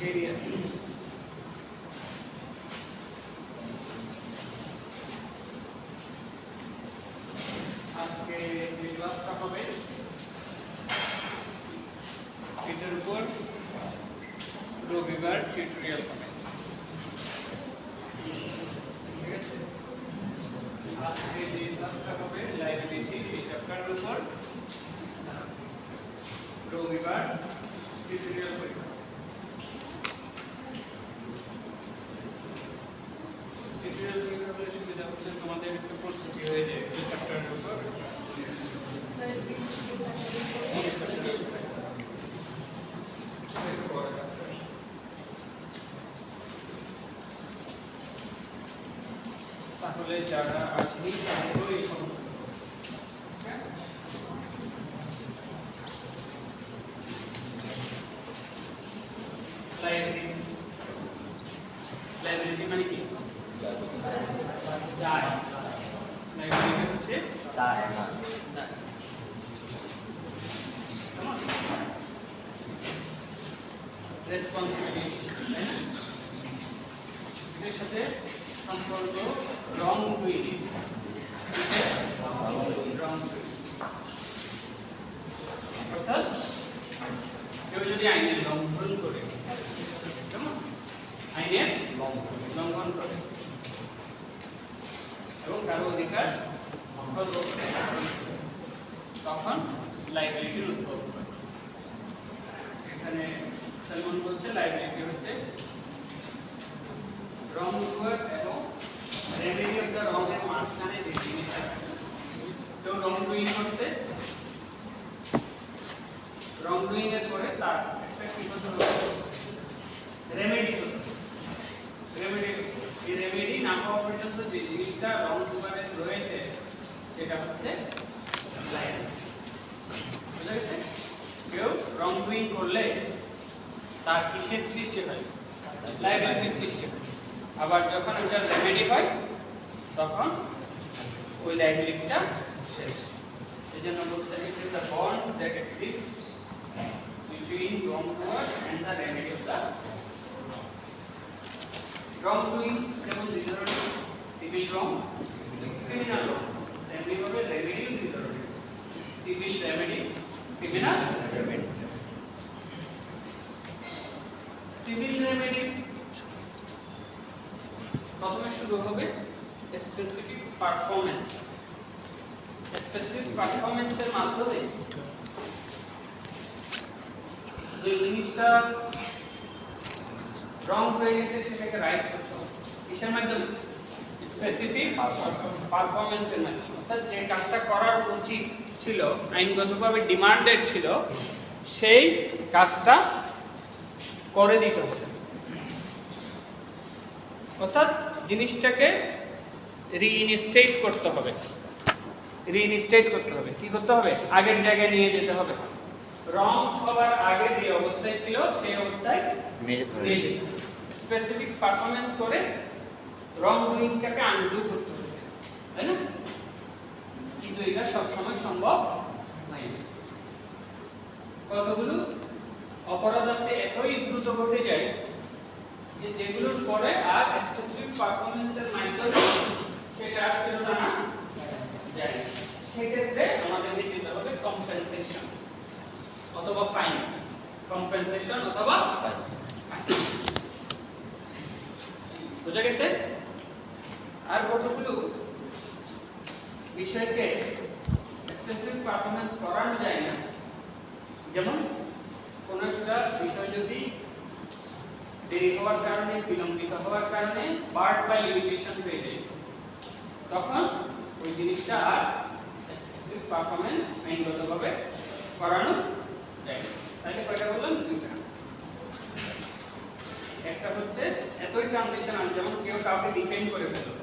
Career আজকে যে ক্লাসটা হবে এটার উপর রবিবার টিউটোরিয়াল হবে। ঠিক আছে, আজকে যে ক্লাসটা হবে লাইব্রেরি এই চ্যাপ্টারের উপর রবিবার টিউটোরিয়াল হবে। টিউটোরিয়াল কিভাবে সুবিধা হচ্ছে তোমাদের একটু প্রস্তুতি হয়ে যায় এই চ্যাপ্টারের উপর। তাহলে যারা আসেনি তাদেরও এই সমস্যা লাইব্রেরি মানে কি? লাইব্রেরি হচ্ছে রেসপন্সিবিলিটি, তাই না? এর সাথে সম্পর্ক রং তৈরি, অর্থাৎ কেউ যদি আইনের লঙ্ঘন করে, আইনের লঙ্ঘন করে এবং কারো অধিকার তখন লাইবিলিটির উদ্ভব হয়। এখানে সালমান বলছে লাইবিলিটি হচ্ছে রং ডুয়ার এবং রেমেডি অফ দ্য রং এর মাঝখানে যে জিনিসটা থাকে। কেউ রং ডুইং করছে, রং ডুইং এর পরে তার একটা কি করতে হবে? রেমেডি করতে হবে। রেমেডি না হওয়া পর্যন্ত যে জিনিসটা রং ডুয়ারে রয়েছে সেটা হচ্ছে লাইবিলিটি। বুঝা গেছে? কেউ রং ডুইং করলে তার কিসের সৃষ্টি হয়? লাইবিলিটির সৃষ্টি হয়। আবার যখন এটা রেমেডি হয় তখন ওই লাইবিলিটিটা শেষ। এজন্য বলছে it is the bond that exists between wrongdoer and the remedy of the wrongdoing। যেমন দুই ধরনের, সিভিল রং, ক্রিমিনাল রং। তেমনি ভাবে রেমেডিও দুই ধরনের, civil remedy, criminal remedy. Civil remedy প্রথমে শুরু হবে স্পেসিফিক পারফরম্যান্স। স্পেসিফিক পারফরম্যান্সের মাধ্যমে যে জিনিসটা রং হয়ে গেছে সেটাকে রাইট করতে হবে। কিসের মাধ্যমে? স্পেসিফিক পারফরম্যান্সের মাধ্যমে। অর্থাৎ যে কাজটা করার উচিত ছিল, আইনগতভাবে ডিমান্ডেড ছিল, সেই কাজটা করে দিতে হবে। অর্থাৎ জিনিসটাকে রিইনস্টেট করতে হবে। রিইনস্টেট করতে হবে, কি করতে হবে? আগের জায়গায় নিয়ে যেতে হবে। রং হওয়ার আগে যে অবস্থায় ছিল সেই অবস্থায় নিয়ে যেতে হবে। স্পেসিফিক পারফরম্যান্স করে রং ডুইংটাকে আনডু করতে হবে, তাই না? কিন্তু এটা সব সময় সম্ভব নয়। কতগুলো অপরাধ আছে এতই দ্রুত ঘটে যায় যে যেগুলোর পরে আর স্পেসিফিক পারফরম্যান্সের মাধ্যমে সেটা ফেরত আনা যায়। সেক্ষেত্রে আমাদেরকে যেতে হবে কম্পেনসেশন অথবা ফাইন। কম্পেনসেশন অথবা ফাইন। বুঝা গেছে? আর কতগুলো বিষয়কে স্পেসিফিক পারফরম্যান্স করানো যায় না। যেমন কোন একটা বিষয় যদি দেরি হওয়ার কারণে, বিলম্বিত হওয়ার কারণে বার্ড বাই লিমিটেশন হয়ে যায়, তখন ওই জিনিসটা আর স্পেসিফিক পারফরম্যান্স আইনগতভাবে করানো যায়। তাহলে কয়টা বললাম? দুইটা। একটা হচ্ছে এতই ট্রানজিশনাল, যেমন কেউ কাউকে ডিফেন্ড করে ফেলো,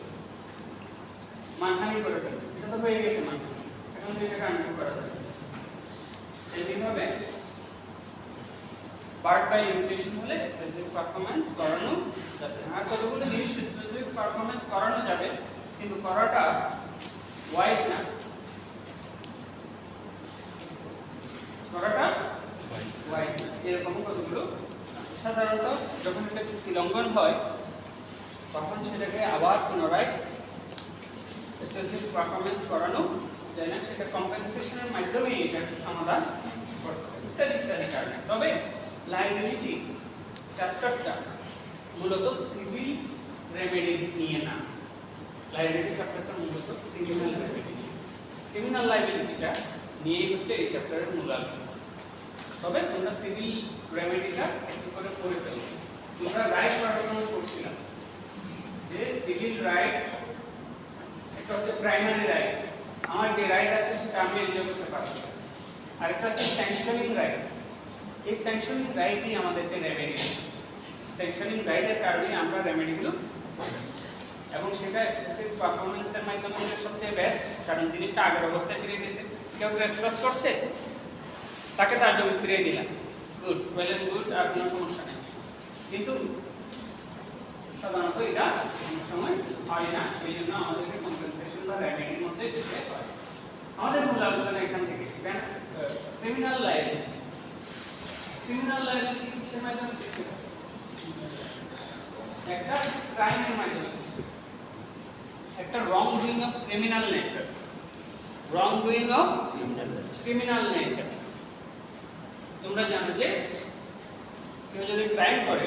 মানহানি করে ফেলো, এটা তো হয়ে গেছে মানহানি, এখন তো এটাকে আনডু করা যাবে। এইভাবে বার্ড বাই লিমিটেশন হলে স্পেসিফিক পারফরম্যান্স করানো যাচ্ছে। আর কতগুলো জিনিস স্পেসিফিক পারফরম্যান্স করানো যাবে কিন্তু করাটা ওয়াইজ না, করাটা ওয়াইজ না। এরকম কতগুলো সাধারণত যখন একটা চুক্তি লঙ্ঘন হয় তখন সেটাকে আবার পুনরায় এক্সেসিভ পারফরমেন্স করানো যায় না, সেটা কম্পেনসেশনের মাধ্যমে এটা সমাধান করতে হবে ইত্যাদি ইত্যাদি কারণে। তবে লায়াবিলিটি চ্যাপ্টারটা মূলত সিভিল রেমেডি নিয়ে না, লায়াবিলিটি চ্যাপ্টারটা মূলত ক্রিমিনাল রেমেডি, ক্রিমিনাল লায়াবিলিটিটা নিয়েই হচ্ছে এই চ্যাপ্টারের মূল আলোচনা। তবে তোমরা সিভিল রেমেডিটা একটু করে পড়ে ফেলো। তোমরা রাইট পড়াশোনা করছিলাম যে সিভিল রাইট একটা হচ্ছে প্রাইমারি রাইট, আমার যে রাইট আছে সেটা আমি এনজয় করতে পারবো, আর একটা হচ্ছে স্যাংশনিং রাইট। এই স্যাংশনিং রাইটই আমাদেরকে রেমেডি, স্যাংশনিং রাইটের কারণে আমরা রেমেডিগুলো এবং সেটা এক্সেসিভ পারফরম্যান্সের মাধ্যমে সবচেয়ে বেস্ট, কারণ জিনিসটা আগের অবস্থায় ফিরে গেছে। কেউ ট্রেসপাস করছে, তাকে তার জমি ফিরিয়ে দিলাম, গুড, ওয়েল এন্ড গুড, আর কোনো সমস্যা নেই। কিন্তু সাধারণত এটা অনেক সময় হয় না, সেই জন্য আমাদেরকে কম্পেনসেশন বা রেমেডির মধ্যে যেতে হয়। আমাদের মূল আলোচনা এখান থেকে ক্রিমিনাল লায়াবিলিটি। ক্রিমিনাল লায়াবিলিটি কিসের মাধ্যমে সৃষ্টি হয়? একটা ক্রাইমের মাধ্যমে সৃষ্টি হয়, একটা রং doing of criminal nature, wrong doing of criminal nature. তোমরা জানো যে কেউ যদি ক্রাইম করে,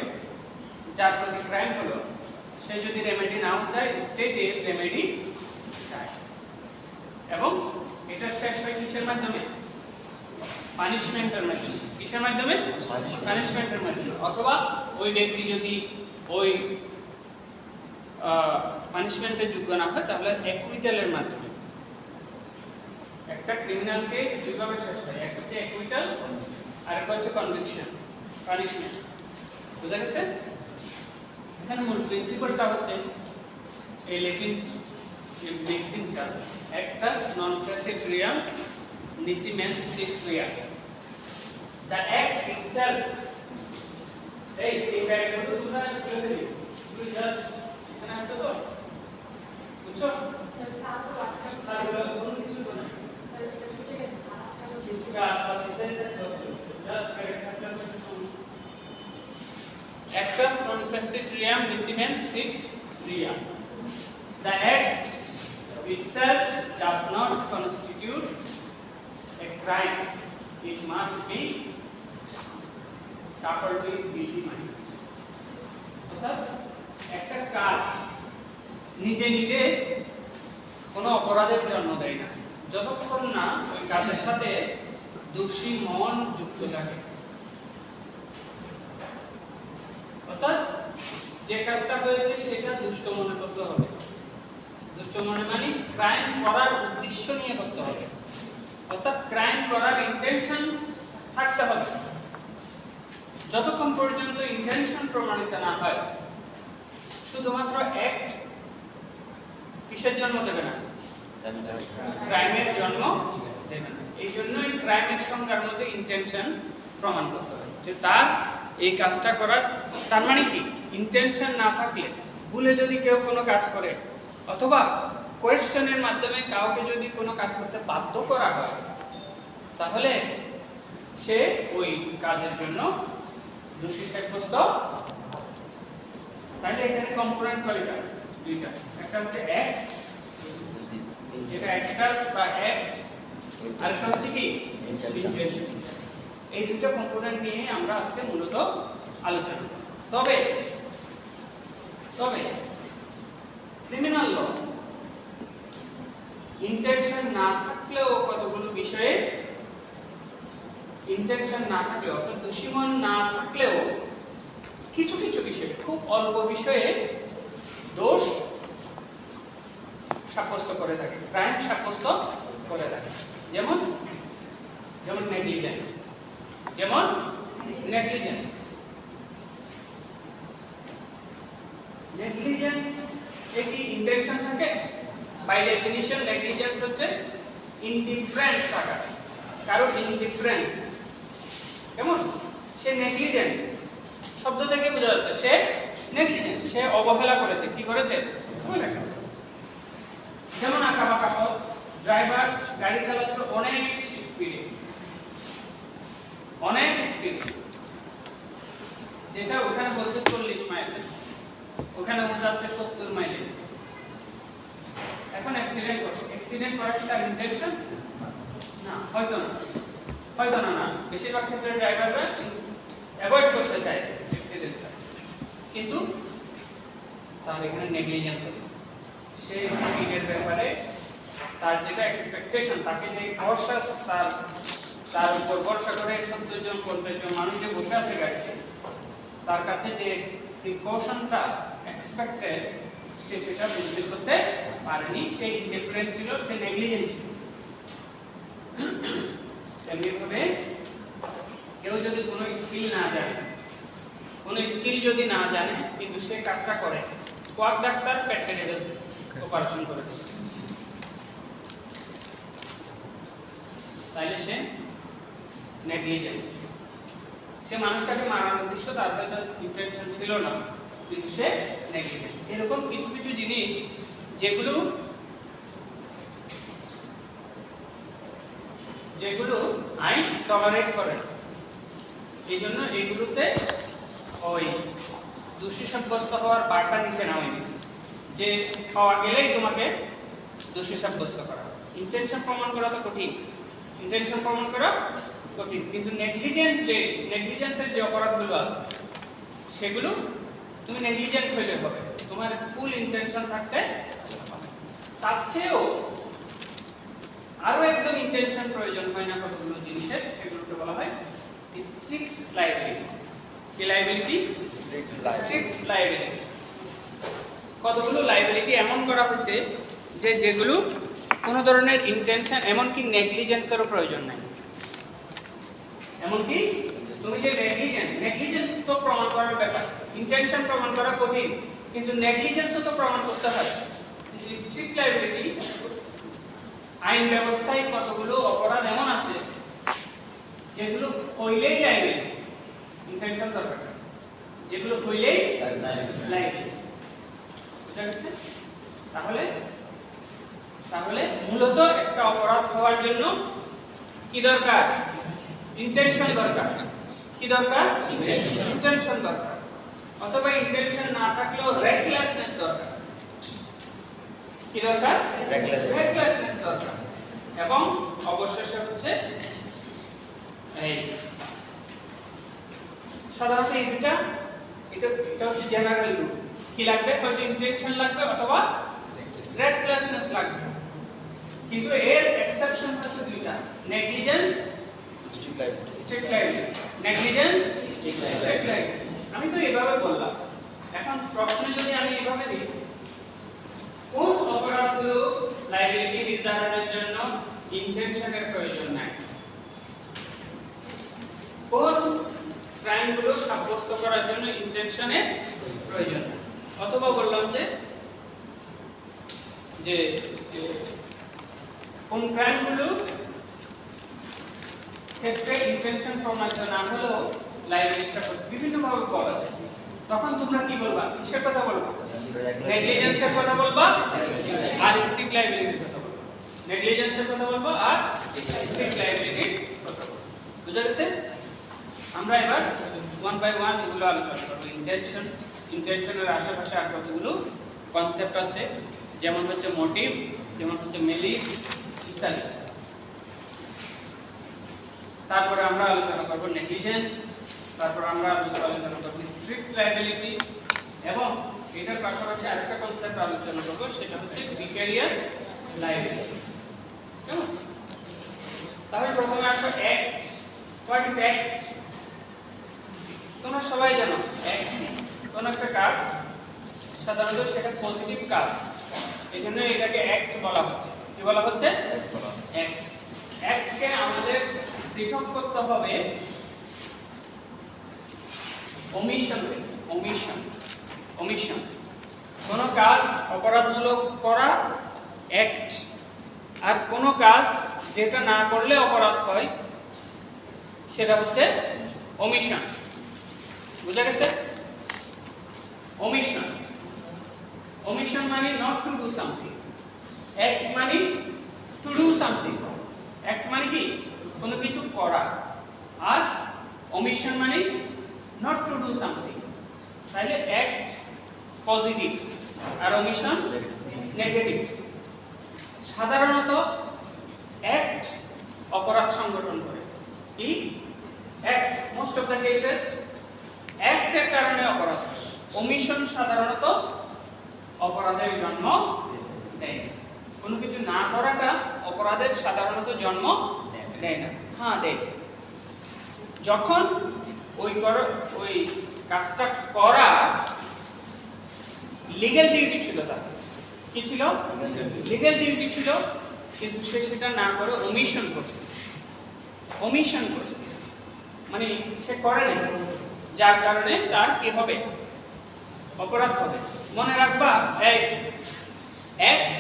যার প্রতি ক্রাইম হলো, সে যদি রেমেডি নাও চায়, স্টেটের রেমেডি চায়, এবং এটা শেষ হয় কিসের মাধ্যমে? পানিশমেন্টের মাধ্যমে। কিসের মাধ্যমে? পানিশমেন্টের মাধ্যমে। অথবা ওই ব্যক্তি যদি ওই পানিশমেন্টের যোগ্য না হয় তাহলে অ্যাকুইটালের মাধ্যমে। একটা ক্রিমিনাল কেস দুইভাবে শেষ হয়, একটা হচ্ছে অ্যাকুইটাল আর একটা হচ্ছে কনভিকশন, পানিশমেন্ট। বুঝা গেছে? এখানে মূল প্রিন্সিপালটা হচ্ছে এই Latin ম্যাক্সিমটা, actus non praetorium nisi mens sit rea। The act itself, এই ব্যাপারগুলো তোমরা বলে দিই, তুমি জাস্ট এখানে আসো তো, বুঝছো? তাহলে কোনো কিছু বলে স্যার, এটা ছুটে গেছে, কিছু আশপাশ ইত্যাদি জাস্ট ক্যারেক্টারটা একটু সমস্যা। Actus non praetorium nisi mens sit rea। The act itself does not constitute a crime, it must be coupled with guilty mind। অর্থাৎ একটা কাজ নিজে নিজে কোনো অপরাধের জন্ম দেয় না, যতক্ষণ না ওই কাজের সাথে দোষী মন যুক্ত থাকে। অর্থাৎ যে কাজটা হয়েছে সেটা দুষ্ট মনে করতে হবে, দুষ্ট মনে মানে ক্রাইম করার উদ্দেশ্য নিয়ে করতে হবে, অর্থাৎ ক্রাইম করার ইন্টেনশন থাকতে হবে। যতক্ষণ পর্যন্ত ইন্টেনশন প্রমাণিত না হয়, শুধুমাত্র অ্যাক্ট কিসের জন্ম দেবে না? ক্রাইমের জন্ম দেবে না। এই জন্যই ক্রাইমের সংজ্ঞার মধ্যে ইন্টেনশন প্রমাণ করতে হবে যে তার এই কাজটা করার, তার মানে কি ইন্টেনশন না থাকলে, ভুলে যদি কেউ কোনো কাজ করে অথবা কোয়েশ্চেনের মাধ্যমে কাউকে যদি কোনো কাজ করতে বাধ্য করা হয়, তাহলে সে ওই কাজের জন্য দোষী সাব্যস্ত। তাহলে এখানে কম্পোনেন্ট কয়টা? দুইটা, একটা হচ্ছে অ্যাক্ট, যেটা অ্যাক্টাস বা অ্যাক্ট, আর একটা হচ্ছে কি ইন্টেনশন। এই দুটো কম্পোনেন্ট নিয়ে আমরা আজকে মূলত আলোচনা করব। তবে ক্রিমিনাল ল ইন্টেনশন না থাকলেও কতগুলো বিষয়ে, ইন্টেনশন না থাকলেও অর্থাৎ দোষীমন না থাকলেও কিছু কিছু বিষয়ে, খুব অল্প বিষয়ে দোষ সাব্যস্ত করে থাকে, ক্রাইম সাব্যস্ত করে থাকে। যেমন নেগলিজেন্স, যেমন নেগলিজেন্স। নেগলিজেন্স এ কি ইন্টেনশন থাকে? বাই ডেফিনিশন নেগলিজেন্স হচ্ছে ইনডিফারেন্ট থাকা, কারো ইনডিফারেন্স। কেমন? সে নেগলিজেন্ট, শব্দ থেকে বোঝা যাচ্ছে সে নেগলিজেন্ট, সে অবহেলা করেছে। কি করেছে? অবহেলা করেছে। যেমন আঁকাবাঁকা পথ, ড্রাইভার গাড়ি চালাচ্ছে অনেক স্পিডে, যে যেটা ওখানে বলছে 40 মাইল, ওখানে ও যাচ্ছে 70 মাইলে। এখন অ্যাক্সিডেন্ট করছে, অ্যাক্সিডেন্ট করা কি তার ইন্টেনশন? না, হয়তো না, বেশিরভাগ ক্ষেত্রে ড্রাইভাররা অ্যাভয়েড করতে চায় অ্যাক্সিডেন্টটা, কিন্তু তার এখানে নেগলিজেন্স আছে। সেই স্পিডের ব্যাপারে তার যেটা এক্সপেকটেশন, তাকে যে ভরসা, তার উপর ভরসা করে 70 জন 50 জন মানুষ যে বসে আছে গাড়িতে, তার কাছে যে প্রিকশনটা এক্সপেক্টেড সে সেটা বুঝতে করতে পারেনি, সে ইনডিফারেন্ট ছিল, সে নেগলিজেন্ট ছিল। এমনিভাবে কেউ যদি কোনো স্কিল যদি না জানে কিন্তু সে কাজটা করে, কোয়াক ডাক্তার পেট কেটে ফেলছে, অপারেশন করে, তাইলে সে নেগলিজেন্ট। সে মানুষটাকে মারার উদ্দেশ্য, তার হয়তো ইন্টেনশন ছিল না, কিন্তু সে নেগলিজেন্ট। এরকম কিছু কিছু জিনিস যেগুলো আইন টলারেট করে, এই জন্য এইগুলোতে ওই দোষী সাব্যস্ত হওয়ার বারটা নিচে নামাই দিয়েছে, যে পাওয়া গেলেই তোমাকে দোষী সাব্যস্ত করা। ইন্টেনশন প্রমাণ করা তো কঠিন, কিন্তু নেগলিজেন্সের যে অপরাধগুলো আছে সেগুলো তুমি নেগলিজেন্ট হইলে হবে, তোমার ফুল ইন্টেনশন থাকতে হবে। তার চেয়েও আরো একদম ইন্টেনশন প্রয়োজন হয় না কতগুলো জিনিসের, সেগুলোকে বলা হয় স্ট্রিক্ট লায়াবিলিটি। কি লায়াবিলিটি? Strict liability. কতগুলো লায়াবিলিটি এমন করা হয়েছে যেগুলো কোনো ধরনের ইন্টেনশন, এমনকি নেগলিজেন্সেরও প্রয়োজন নাই। এমনকি তুমি যে নেগলিজেন্স তো প্রমাণ করার ব্যাপার, ইন্টেনশন প্রমাণ করা কঠিন, কিন্তু নেগলিজেন্সও তো প্রমাণ করতে হয়। স্ট্রিক্ট লায়াবিলিটি আইন ব্যবস্থায় কতগুলো অপরাধ এমন আছে যেগুলো হইলেই লায়াবিলিটি, ইন্টেনশন দরকার, যেগুলো হইলেই লায়াবিলিটি। বুঝা গেছে? তাহলে মূলত একটা অপরাধ হওয়ার জন্য কি দরকার? ইন্টেনশন দরকার। কি দরকার? ইন্টেনশন দরকার। অথবা ইন্টেনশন না থাকলেও রেকলেসনেস দরকার। কি দরকার? রেকলেসনেস দরকার। এবং অবশেষে হচ্ছে এই সাধারণত এই দুটা, এটা হচ্ছে জেনারেল রুল। কি লাগবে? হয়তো ইন্টেনশন লাগবে অথবা রেকলেসনেস লাগবে, কিন্তু এর এক্সেপশন হচ্ছে দুইটা, negligence, strict liability. Negligence, strict liability. আমি তো এভাবে বললাম, এখন প্রশ্নে যদি আমি এভাবে দিই, কোন অপরাধগুলো লায়াবিলিটি নির্ধারণের জন্য ইন্টেনশনের প্রয়োজন নাই, কোন ক্রাইমগুলো সাব্যস্ত করার জন্য ইন্টেনশনের প্রয়োজন নাই, অথবা বললাম যে কোন ক্রাইমগুলো ক্ষেত্রে ইন্টেনশন প্রমাণিত না হলেও লায়াবিলিটিটা বিভিন্ন ভাবে বলা যায়। তখন তোমরা কি বলবা? কিসের কথা বলবা? নেগলিজেন্সের কথা বলবা আর স্ট্রিক্ট লায়াবিলিটির কথা বলবা। নেগলিজেন্সের কথা বলবা আর স্ট্রিক্ট লায়াবিলিটির কথা বলবা। বুঝা গেছে? আমরা এবার ওয়ান বাই ওয়ান এগুলো আলোচনা করব। ইন্টেনশনের আশেপাশে আর কতগুলো কনসেপ্ট আছে, যেমন হচ্ছে মোটিভ, যেমন হচ্ছে মেলিস ইত্যাদি। তারপরে আমরা আলোচনা করব নেগলিজেন্স, তারপর আমরা আলোচনা করব স্ট্রিক্ট লায়াবিলিটি, এবং এটার পাশাপাশি আরেকটা কনসেপ্ট আলোচনা করব, সেটা হচ্ছে ভিকারিয়াস লায়াবিলিটি। কেমন? তাহলে প্রথমে আসো অ্যাক্ট। What is act? তোমরা সবাই জানো অ্যাক্ট কোন একটা কাজ, সাধারণত সেটা পজিটিভ কাজ, এজন্য এটাকে অ্যাক্ট বলা হচ্ছে। কি বলা হচ্ছে? অ্যাক্ট। অ্যাক্টকে আমাদের পৃথক করতে হবে ওমিশন থেকে। ওমিশন কোন কাজ অপরাধমূলক করা অ্যাক্ট, আর কোন কাজ যেটা না করলে অপরাধ হয় সেটা হচ্ছে ওমিশন। বুঝা গেছে? ওমিশন মানে not to do something, act মানে টু ডু সামথিং। অ্যাক্ট মানে কি? কোনো কিছু করা, আর ওমিশন মানে নট টু ডু সামথিং, তাহলে অ্যাক্ট পজিটিভ আর ওমিশন নেগেটিভ। সাধারণত অ্যাক্ট অপরাধ সংগঠন করে। কি act most of the cases অ্যাক্টের কারণে অপরাধ হয়। ওমিশন সাধারণত অপরাধের জন্ম দেয় না। কোনো কিছু না করাটা অপরাধের সাধারণত জন্ম দেয় না। হ্যাঁ দেয়, যখন ওই কাজটা করা লিগ্যাল ডিউটি ছিল তার। কি ছিল? লিগ্যাল ডিউটি ছিল, কিন্তু সে সেটা না করে ওমিশন করছে। ওমিশন করছে মানে সে করে না, যার কারণে তার কি হবে? অপরাধ হবে। মনে রাখবা এক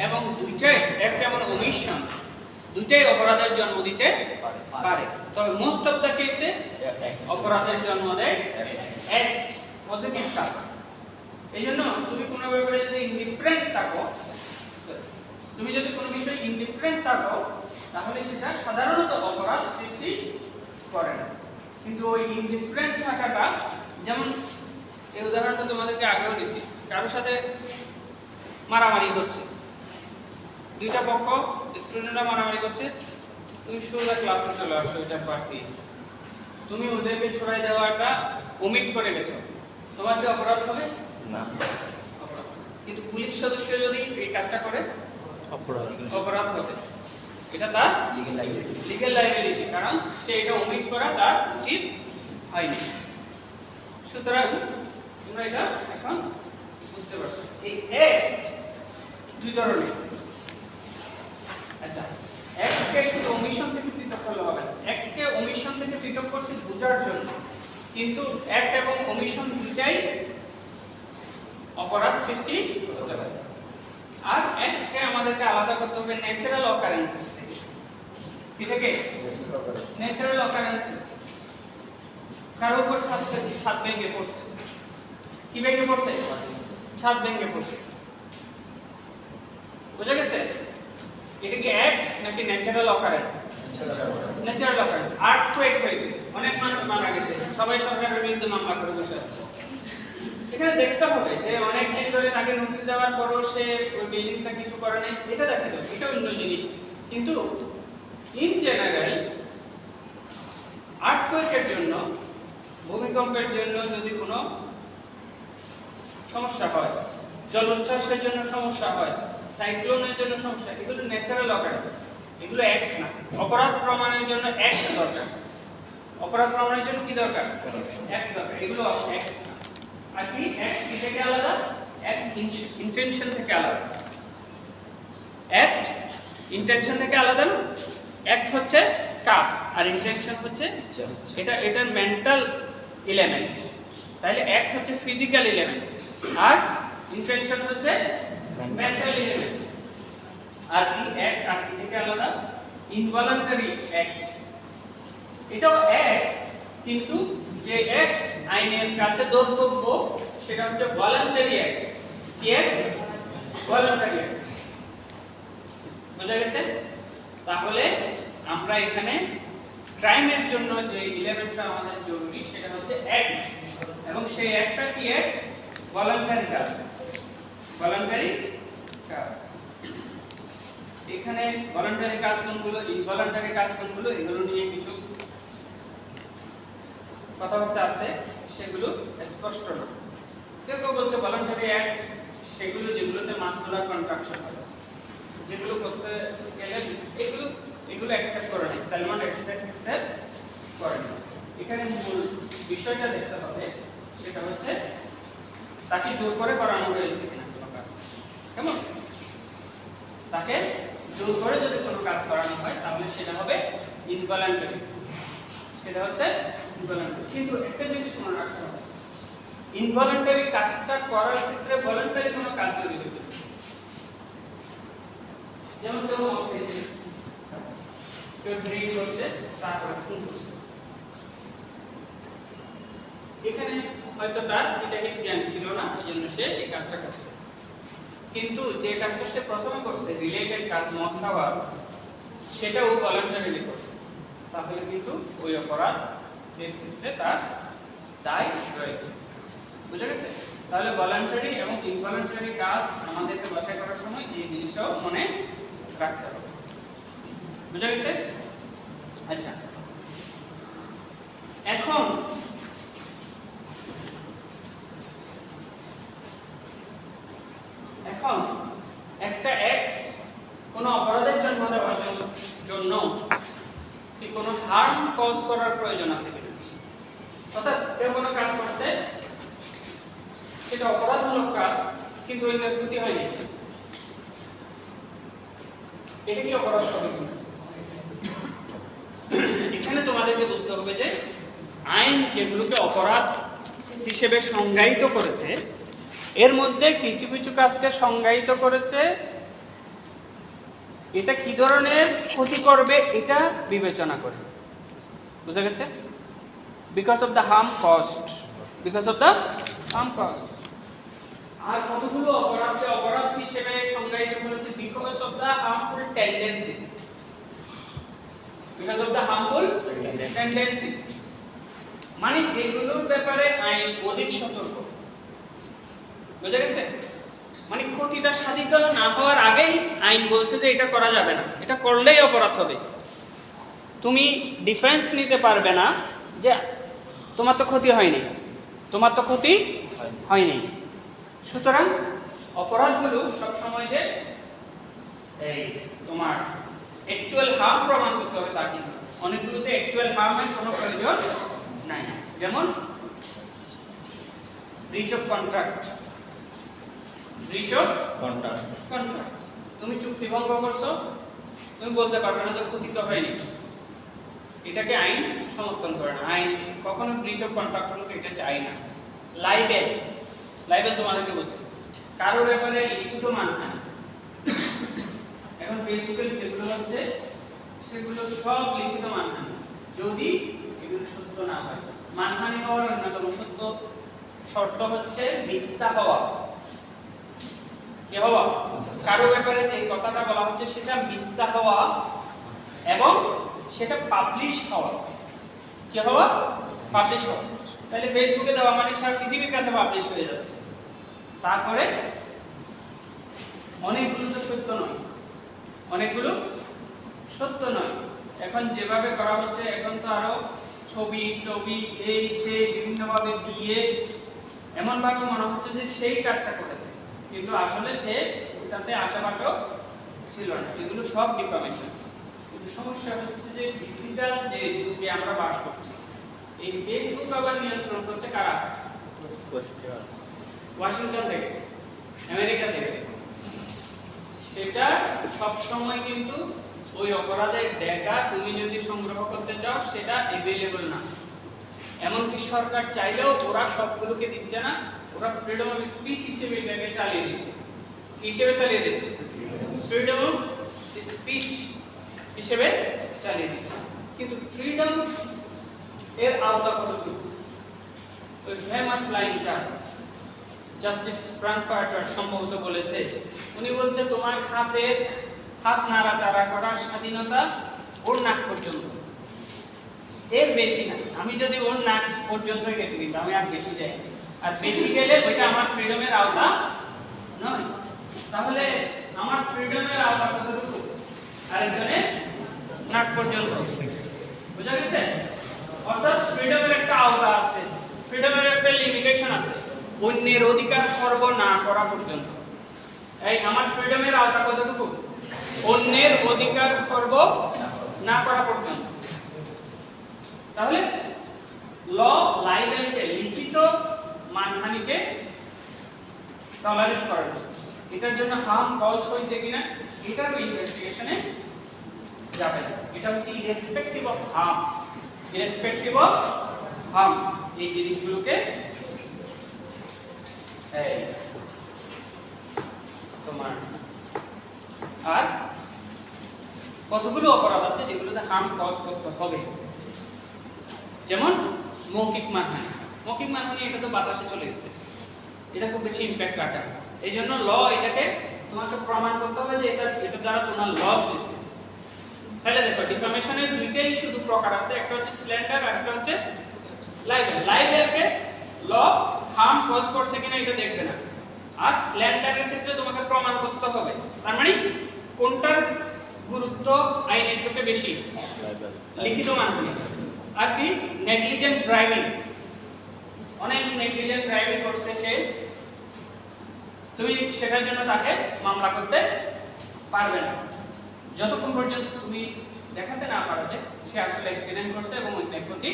এবং দুইটাই, একটা এবং ওমিশন দুইটাই অপরাধের জন্ম দিতে পারে, তবে মোস্ট অফ দ্য কেসে অপরাধের জন্ম দেয় অ্যাক্ট, পজিটিভ কাজ। এই জন্য তুমি কোনো ব্যাপারে যদি ইনডিফারেন্ট থাকো, তুমি যদি কোনো বিষয়ে ইনডিফারেন্ট থাকো, তাহলে সেটা সাধারণত অপরাধ সৃষ্টি করে না। কিন্তু ওই ইনডিফারেন্ট থাকাটা, যেমন এই উদাহরণটা তোমাদেরকে আগেও দিছি, কারোর সাথে মারামারি হচ্ছে, দুইটা পক্ষ স্টুডেন্টরা মারামারি করছে, তুমি সোজা ক্লাসে চলে আসছো এটার পাশ দিয়ে, তুমি ওদেরকে ছড়াই দেওয়াটা ওমিট করে গেছো, তোমার কি অপরাধ হবে? না। কিন্তু পুলিশ সদস্য যদি এই কাজটা করে অপরাধ হবে। এটা তার লিগ্যাল লাইবিলিটি, কারণ সে এটা ওমিট করা তার উচিত হয়নি। সুতরাং তোমরা এটা এখন বুঝতে পারছো। এই অ্যাক্ট দুই ধরনের। আচ্ছা, অ্যাক্টকে শুধু ওমিশন থেকে পৃথক করলে হবে না। অ্যাক্টকে ওমিশন থেকে পৃথক করছি বোঝার জন্য, কিন্তু অ্যাক্ট এবং ওমিশন দুইটাই অপরাধ সৃষ্টি হতে পারে। আর অ্যাক্টকে আমাদেরকে আলাদা করতে হবে ন্যাচারাল অকারেন্সেস থেকে। কি থেকে? ন্যাচারাল অকারেন্সেস। কারো উপর ছাদ ভেঙে পড়ছে, কি ভেঙে পড়ছে? ছাদ ভেঙে পড়ছে, বুঝা গেছে? এটা কি অ্যাক্ট নাকি natural occurrence? Natural occurrence. Earthquake হয়েছে, অনেক মানুষ মারা গেছে, সবাই সরকারের বিরুদ্ধে মামলা করে বসে আছে। এখানে দেখতে হবে যে অনেক দিন ধরে তাকে নোটিশ দেওয়ার পরও সে ওই বিল্ডিংটা কিছু করে নাই, এটা দেখতে হবে, এটা অন্য জিনিস। কিন্তু ইন জেনারেল আর্থকোয়েকের জন্য, ভূমিকম্পের জন্য যদি কোনো সমস্যা হয়, জলোচ্ছ্বাসের জন্য সমস্যা হয়, সাইক্লোনের জন্য সমস্যা, এগুলো ন্যাচারাল অকারেন্স, এগুলো অ্যাক্ট না। অপরাধ প্রমাণের জন্য অ্যাক্ট দরকার। অপরাধ প্রমাণের জন্য কি দরকার? অ্যাক্ট দরকার। এগুলো অ্যাক্ট না। আর কি অ্যাক্ট কি থেকে আলাদা? অ্যাক্ট ইন্টেনশন থেকে আলাদা। অ্যাক্ট ইন্টেনশন থেকে আলাদা না? অ্যাক্ট হচ্ছে কাজ আর ইন্টেনশন হচ্ছে এটার মেন্টাল এলিমেন্ট। তাহলে অ্যাক্ট হচ্ছে ফিজিক্যাল এলিমেন্ট আর ইন্টেনশন হচ্ছে মেন্টাল এলিমেন্ট। আর কি অ্যাক্ট আর কি থেকে আলাদা? Involuntary act. এটাও অ্যাক্ট, কিন্তু যে অ্যাক্ট আইনের কাছে ধর্তব্য সেটা হচ্ছে ভলান্টারি অ্যাক্ট। কি অ্যাক্ট? Voluntary act. বুঝা গেছে? তাহলে আমরা এখানে ক্রাইমের জন্য যে এলিমেন্টটা আমাদের জরুরি সেটা হচ্ছে অ্যাক্ট, এবং সেই অ্যাক্টটা কি? অ্যাক্ট ভলান্টারি কাজ। ভলান্টারি কাজ। এখানে ভলান্টারি কাজ কোনগুলো, ইনভলান্টারি কাজ কোনগুলো, এগুলো নিয়ে কিছু কথাবার্তা আছে, সেগুলো স্পষ্ট না। কেউ কেউ বলছে ভলান্টারি অ্যাক্ট সেগুলো যেগুলোতে মাসকুলার কন্ট্রাকশন হয়, যেগুলো করতে গেলে এগুলো অ্যাকসেপ্ট করে না, সালমান অ্যাকসেপ্ট করে না। এখানে মূল বিষয়টা দেখতে হবে, সেটা হচ্ছে তাকে জোর করে করানো হয়েছে কিনা কোনো কাজ। কেমন? তাকে জোর করে যদি কোনো কাজ করানো হয় তাহলে সেটা হবে ইনভলান্টারি, সেটা হচ্ছে ইনভলান্টারি। কিন্তু একটা জিনিস মনে রাখতে হবে, ইনভলান্টারি কাজটা করার ক্ষেত্রে ভলান্টারি কোনো কাজ জড়িত নেই। যেমন কেউ মদ খেয়েছে, কেউ ড্রিঙ্ক করছে, তারপরে খুন করছে, এখানে হয়তো তার চিন্তাহীন জ্ঞান ছিল না, এই জন্য সে এই কাজটা করছে। কিন্তু যে কাজটা সে প্রথমে করছে, রিলেটেড কাজ, মদ খাওয়া, সেটাও ভলান্টারিলি করছে, তাহলে কিন্তু ওই অপরাধের ক্ষেত্রে তার দায় রয়েছে। বুঝা গেছে? তাহলে ভলান্টারি এবং ইনভলান্টারি কাজ আমাদেরকে বাছাই করার সময় এই জিনিসটাও মনে রাখতে হবে। বুঝা গেছে? আচ্ছা, এখন একটা অ্যাক্ট কোন অপরাধের জন্ম দেওয়ার জন্য কি কোনো হার্ম কজ করার প্রয়োজন আছে কিনা? অর্থাৎ কেউ কোনো কাজ করছে, সেটা অপরাধমূলক কাজ, কিন্তু ওই ক্ষতি হয়নি, এটা কি অপরাধ হবে কিনা? এখানে তোমাদেরকে বুঝতে হবে যে আইন যেগুলোকে অপরাধ হিসেবে সংজ্ঞায়িত করেছে, এর মধ্যে কিছু কিছু কাজকে সংজ্ঞায়িত করেছে এটা কি ধরনের ক্ষতি করবে এটা বিবেচনা করে। বুঝা গেছে? Because of the harm caused, because of the harm caused. আর কতগুলো অপরাধকে অপরাধ হিসেবে সংজ্ঞায়িত করেছে because of the harmful tendencies, because of the harmful tendencies, মানে এগুলোর ব্যাপারে আইন অধিক সতর্ক। বুঝা গেছে? মানে ক্ষতিটা সাধিত না হওয়ার আগেই আইন বলছে যে এটা করা যাবে না, এটা করলেই অপরাধ হবে। তুমি ডিফেন্স নিতে পারবে না যে তোমার তো ক্ষতি হয়নি, তোমার তো ক্ষতি হয়নি। সুতরাং অপরাধগুলো সবসময় যে এই তোমার অ্যাকচুয়াল হার্ম প্রমাণ করতে হবে তা কিন্তু অনেকগুলোতে অ্যাকচুয়াল হার্মের কোনো প্রয়োজন নাই। যেমন breach of contract, breach of contract, তুমি চুক্তি ভঙ্গ করছো, তুমি বলতে পারবে না যে ক্ষতি তো হয়নি, এটাকে আইন সমর্থন করে না। আইন কখনো ব্রিচ অফ কন্ট্রাক্ট হলে এটা চাই না। লাইবেল, লাইবেল তোমাদেরকে বলছি কারো ব্যাপারে লিখিত মানহানি। এখন ফেসবুকের যেগুলো হচ্ছে সেগুলো সব লিখিত মানহানি, যদি এগুলো সত্য না হয়। মানহানি হওয়ার অন্যতম সত্য শর্ত হচ্ছে মিথ্যা হওয়া। কি হওয়া? কারো ব্যাপারে যে কথাটা বলা হচ্ছে সেটা মিথ্যা হওয়া এবং সেটা পাবলিশ হওয়া। কি হওয়া? পাবলিশ হওয়া। তাহলে ফেসবুকে দেওয়া মানে সারা পৃথিবীর কাছে পাবলিশ হয়ে যাচ্ছে। তারপরে অনেকগুলো তো সত্য নয়, অনেকগুলো সত্য নয়। এখন যেভাবে করা হচ্ছে, এখন তো আরো ছবি টবি এই সেই বিভিন্নভাবে দিয়ে এমন ভাবে মনে হচ্ছে যে সেই কাজটা করেছে, কিন্তু আসলে সে তাতে আশেপাশেও ছিল না। এগুলো সব ডিফামেশন। কিন্তু সমস্যা হচ্ছে যে ডিজিটাল যে যুগে আমরা বাস করছি, এই ফেসবুক আবার নিয়ন্ত্রণ করছে কারা? ওয়াশিংটন থেকে, আমেরিকা থেকে। সেটা সব সময় কিন্তু ওই অপরাধের ডেটা তুমি যদি সংগ্রহ করতে চাও সেটা अवेलेबल না। এমনকি সরকার চাইলেও ওরা সবগুলোকে দিচ্ছে না, ওরা ফ্রিডম অফ স্পিচ হিসেবে এটাকে চালিয়ে দিচ্ছে। কি হিসেবে চালিয়ে দিচ্ছে? ফ্রিডম অফ স্পিচ হিসেবে চালিয়ে দিচ্ছে। কিন্তু ফ্রিডম এর আওতা কতটুকু? ওই ফেমাস লাইনটা জাস্টিস ফ্রাঙ্কফার্টার সম্ভবত বলেছে, উনি বলছে তোমার হাত নাড়াচাড়া করার স্বাধীনতা ওর নাক পর্যন্ত, এর বেশি না। আমি যদি ওর নাক পর্যন্ত গেছি, কিন্তু আমি আর বেশি যাই, আর বেশি গেলে ওইটা আমার ফ্রিডমের আওতা নয়। তাহলে আমার ফ্রিডমের আওতা কতটুকু? আরেকজনের নাক পর্যন্ত। বুঝা গেছে? অর্থাৎ ফ্রিডমের একটা আওতা আছে, ফ্রিডমের একটা লিমিটেশন আছে, অন্যের অধিকার খর্ব না করা পর্যন্ত। এই আমার ফ্রিডমের আওতা কতটুকু? অন্যের অধিকার খর্ব না করা পর্যন্ত। তাহলে ল লাইবেলকে, লিখিত মানহানিকে টলারেট করে না। এটার জন্য হার্ম কজ হয়েছে কিনা এটারও ইনভেস্টিগেশনে যাবে না। এটা হচ্ছে irrespective of harm, irrespective of harm. এই জিনিসগুলোকে তোমার আর কতগুলো অপরাধ আছে যেগুলোতে হার্ম কজ করতে হবে। যেমন মৌখিক মানহানি। মৌখিক মানহানি এটা তো বাতাসে চলে গেছে, এটা খুব বেশি ইমপ্যাক্ট রাখে না। এই জন্য ল এটাকে তোমাকে প্রমাণ করতে হবে যে এটা দ্বারা তোমার লস হয়েছে। তাহলে দেখো ডিফামেশনের দুইটাই শুধু প্রকার আছে, একটা হচ্ছে স্ল্যান্ডার আর একটা হচ্ছে লাইবেল। লাইবেলকে ল হার্ম কজ করছে কিনা এটা দেখবে না। আর স্ল্যান্ডারের ক্ষেত্রে তোমাকে প্রমাণ করতে হবে। তার মানে কোনটার গুরুত্ব আইনের চোখে বেশি? লিখিত মানহানি। আর কি নেগলিজেন্ট ড্রাইভিং, অনেক নেগলিজেন্ট ড্রাইভিং করছে সে, তুমি সেটার জন্য তাকে মামলা করতে পারবে না যতক্ষণ পর্যন্ত তুমি দেখাতে না পারো যে সে আসলে অ্যাক্সিডেন্ট করছে এবং অন্যের ক্ষতি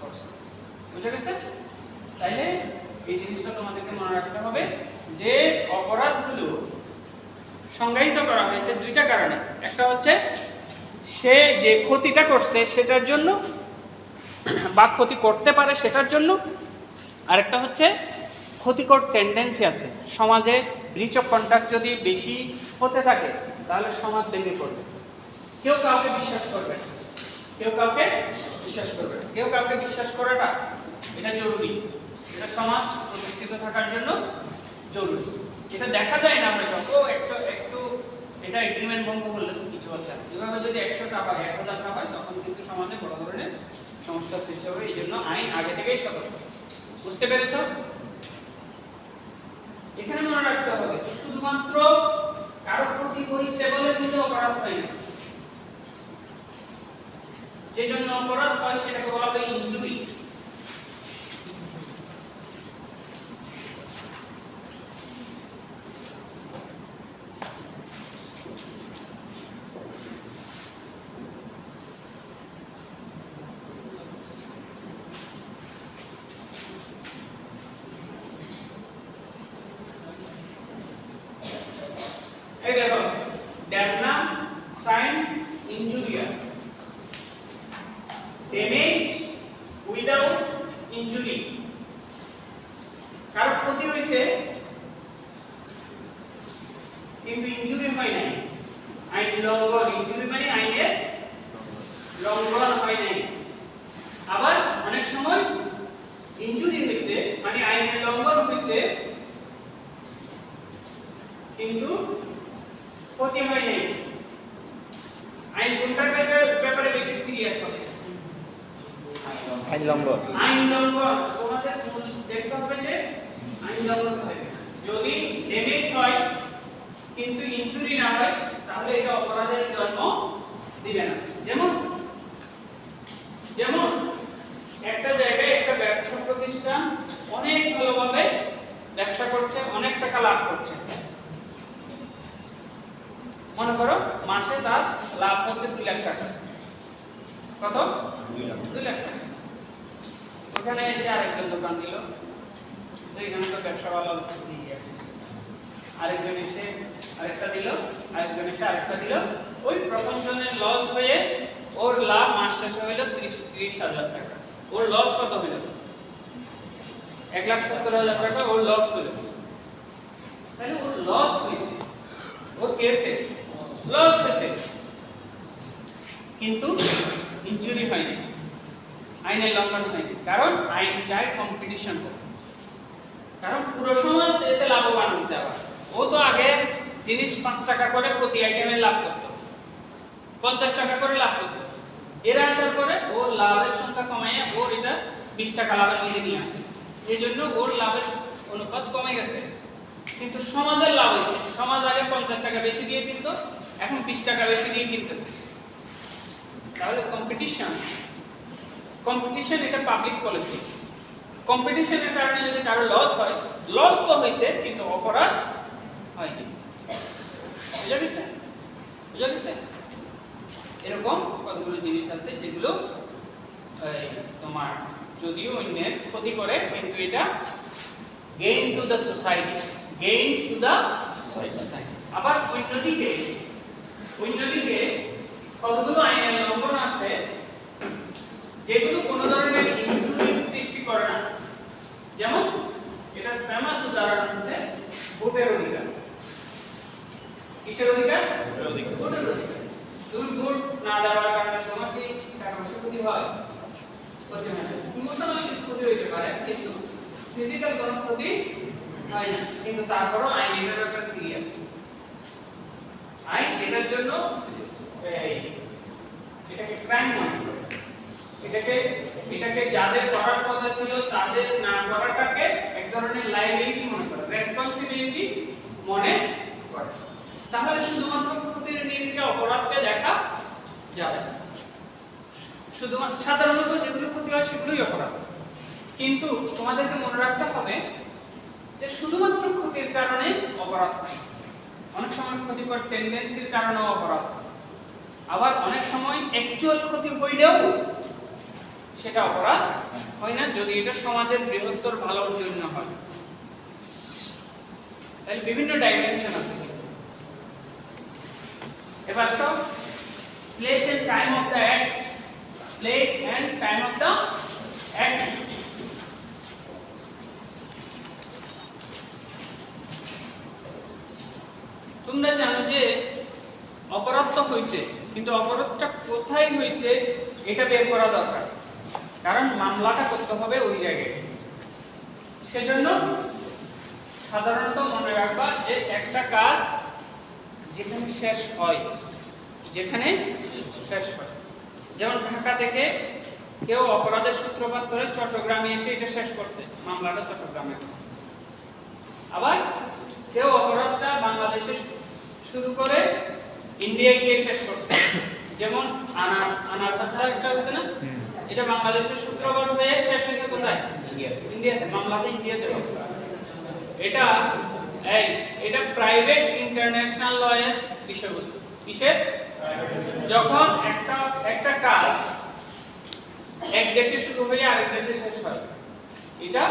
করছে। বুঝে গেছে? তাইলে এই জিনিসটা তোমাদেরকে মনে রাখতে হবে যে অপরাধগুলো সংজ্ঞায়িত করা হয়েছে দুইটা কারণে। একটা হচ্ছে সে যে ক্ষতিটা করছে সেটার জন্য বা ক্ষতি করতে পারে সেটার জন্য, আরেকটা হচ্ছে ক্ষতিকর টেন্ডেন্সি আছে সমাজে। ব্রিচ অফ কন্ট্রাক্ট যদি বেশি হতে থাকে তাহলে সমাজ ভেঙে পড়বে, কেউ কাউকে বিশ্বাস করবে না, কেউ কাউকে বিশ্বাস করবে না। কেউ কাউকে বিশ্বাস করাটা এটা জরুরি, এটা সমাজ প্রতিষ্ঠিত থাকার জন্য জরুরি। এটা দেখা যায় না, আমরা যত একটু এটা এগ্রিমেন্ট ভঙ্গ করলে তো কিছু হচ্ছে না, এভাবে যদি 100টা হয় 1000টা হয় তখন কিন্তু সমাজে বড় ধরনের সমস্যার সৃষ্টি হবে। এই জন্য আইন আগে থেকেই সতর্ক। বুঝতে পেরেছ? এখানে মনে রাখতে হবে শুধুমাত্র কারো ক্ষতি হইছে বলে কিন্তু অপরাধ হয় না, যে জন্য অপরাধ হয় সেটাকে বলা হয় ইনজুরি। এই দেখো ড্যামনা সাইন ইনজুরিয়া, ড্যামেজ উইদাউট ইনজুরি। কারো ক্ষতি হইছে কিন্তু ইনজুরি হয় নাই, আইন লঙ্ঘন। ইনজুরি মানে আইনের লঙ্ঘন হয় নাই। আবার অনেক সময় ইনজুরি হইছে মানে আইনের লঙ্ঘন হইছে কিন্তু ক্ষতি হয় নাই। আইন কোনটার ব্যাপারে বেশি সিরিয়াস হবে? আইন লঙ্ঘন। আইন লঙ্ঘন। তোমাদের দেখতে হবে যে আইন লঙ্ঘন হয়। যদি ড্যামেজ হয় কিন্তু ইনজুরি না হয় তাহলে এটা অপরাধের জন্ম দিবে না। যেমন একটা জায়গায় একটা ব্যবসা প্রতিষ্ঠান অনেক ভালোভাবে ব্যবসা করছে, অনেক টাকা লাভ করছে। মনে করো মাসে তার লাভ হচ্ছে 2 লাখ টাকা। কত? 2 লাখ টাকা। ওখানে এসে আরেকজন দোকান দিল, সেখানে তো ব্যবসা ভালো, আরেকজন এসে আরেকটা দিল, আরেকজন এসে আরেকটা দিল। ওই প্রথম জনের লস হয়ে ওর লাভ মাস শেষে হইল 30,000 টাকা। ওর লস কত হইল? 1,70,000 টাকা ওর লস হইল। তাহলে ওর লস হয়েছে, ওর কেসে লস হয়েছে কিন্তু ইনজুরি হয়নি, আইনের লঙ্ঘন হয়নি। কারণ আইন চায় কম্পিটিশন হোক, কারণ পুরো সমাজ এতে লাভবান হয়েছে। আবার ও তো আগে জিনিস 5 টাকা করে প্রতি আইটেমে লাভ করত, 50 টাকা করে লাভ করত। এরা আসার পরে ওর লাভের সংখ্যা কমাইয়া ওর এটা 20 টাকা লাভের মধ্যে নিয়ে আসে। এই জন্য ওর লাভের অনুপাত কমে গেছে কিন্তু সমাজের লাভ হয়েছে। সমাজ আগে 50 টাকা বেশি দিয়ে কিনতো, এখন 20 টাকা বেশি দিয়ে কিনতেছে। তাহলে কম্পিটিশন এটা পাবলিক পলিসি। কম্পিটিশনের কারণে যদি কারো লস হয়, লস তো হয়েছে কিন্তু অপরাধ হয়নি। বুঝা গেছে? এরকম কতগুলো জিনিস আছে যেগুলো তোমার যদিও অন্যের ক্ষতি করে কিন্তু এটা গেইন টু দ্য সোসাইটি, আবার অন্যদিকে কতগুলো আইনের লঙ্ঘন আছে যেগুলো কোনো ধরনের ইনজুরি সৃষ্টি করে না। যেমন এটা ফেমাস উদাহরণ হচ্ছে ভোটের অধিকার। কিসের অধিকার? ভোটের অধিকার। তুমি ভোট না দেওয়ার কারণে তোমার কি টাকা পয়সা ক্ষতি হয়? ক্ষতি হয় না। ইমোশনাল কিছু ক্ষতি হইতে পারে কিন্তু ফিজিক্যাল কোনো ক্ষতি হয় না। কিন্তু তারপরও আইন এটার ব্যাপারে সিরিয়াস। আইন এটার জন্য এটাকে ক্রাইম মনে করে, এটাকে যাদের করার কথা ছিল তাদের না করাটাকে ধরনের লায়াবিলিটি মনে করে, রেসপন্সিবিলিটি মনে করে। তাহলে শুধুমাত্র ক্ষতির নিরিখে অপরাধকে দেখা যাবে না। শুধুমাত্র সাধারণত যেগুলো ক্ষতি হয় সেগুলোই অপরাধ, কিন্তু তোমাদেরকে মনে রাখতে হবে যে শুধুমাত্র ক্ষতির কারণে অপরাধ হয়, অনেক সময় ক্ষতিকর টেন্ডেন্সির কারণেও অপরাধ হয়, আবার অনেক সময় অ্যাকচুয়াল ক্ষতি হইলেও সেটা অপরাধ হয় না যদি এটা সমাজের বৃহত্তর ভালোর জন্য হয়। তাই বিভিন্ন ডাইমেনশন আছে। এবার সব place and time of the act, place and time of the act. তোমরা জানো যে অপরাধ তো হইছে, কিন্তু অপরাধটা কোথায় হইছে এটা বের করা দরকার, কারণ মামলাটা করতে হবে ওই জায়গায়। সেজন্য সাধারণত মনে রাখবা যে একটা কাজ যেখানে শেষ হয়, যেখানে শেষ হয়, যেমন ঢাকা থেকে কেউ অপরাধের সূত্রপাত করে চট্টগ্রামে এসে এটা শেষ করছে, মামলাটা চট্টগ্রামে। আবার কেউ অপরাধটা বাংলাদেশে শুরু করে ইন্ডিয়ায় গিয়ে শেষ করছে, যেমন আনার কথা একটা হচ্ছে না, এটা বাংলাদেশের সূত্রপাত হয়ে শেষ হয়েছে কোথায়? ইন্ডিয়াতে। মামলাটা ইন্ডিয়াতে হবে। এটা প্রাইভেট ইন্টারন্যাশনাল ল এর বিষয়বস্তু। কিসের? যখন একটা কাজ এক দেশে শুরু হয়ে আরেক দেশে শেষ হয়, এটা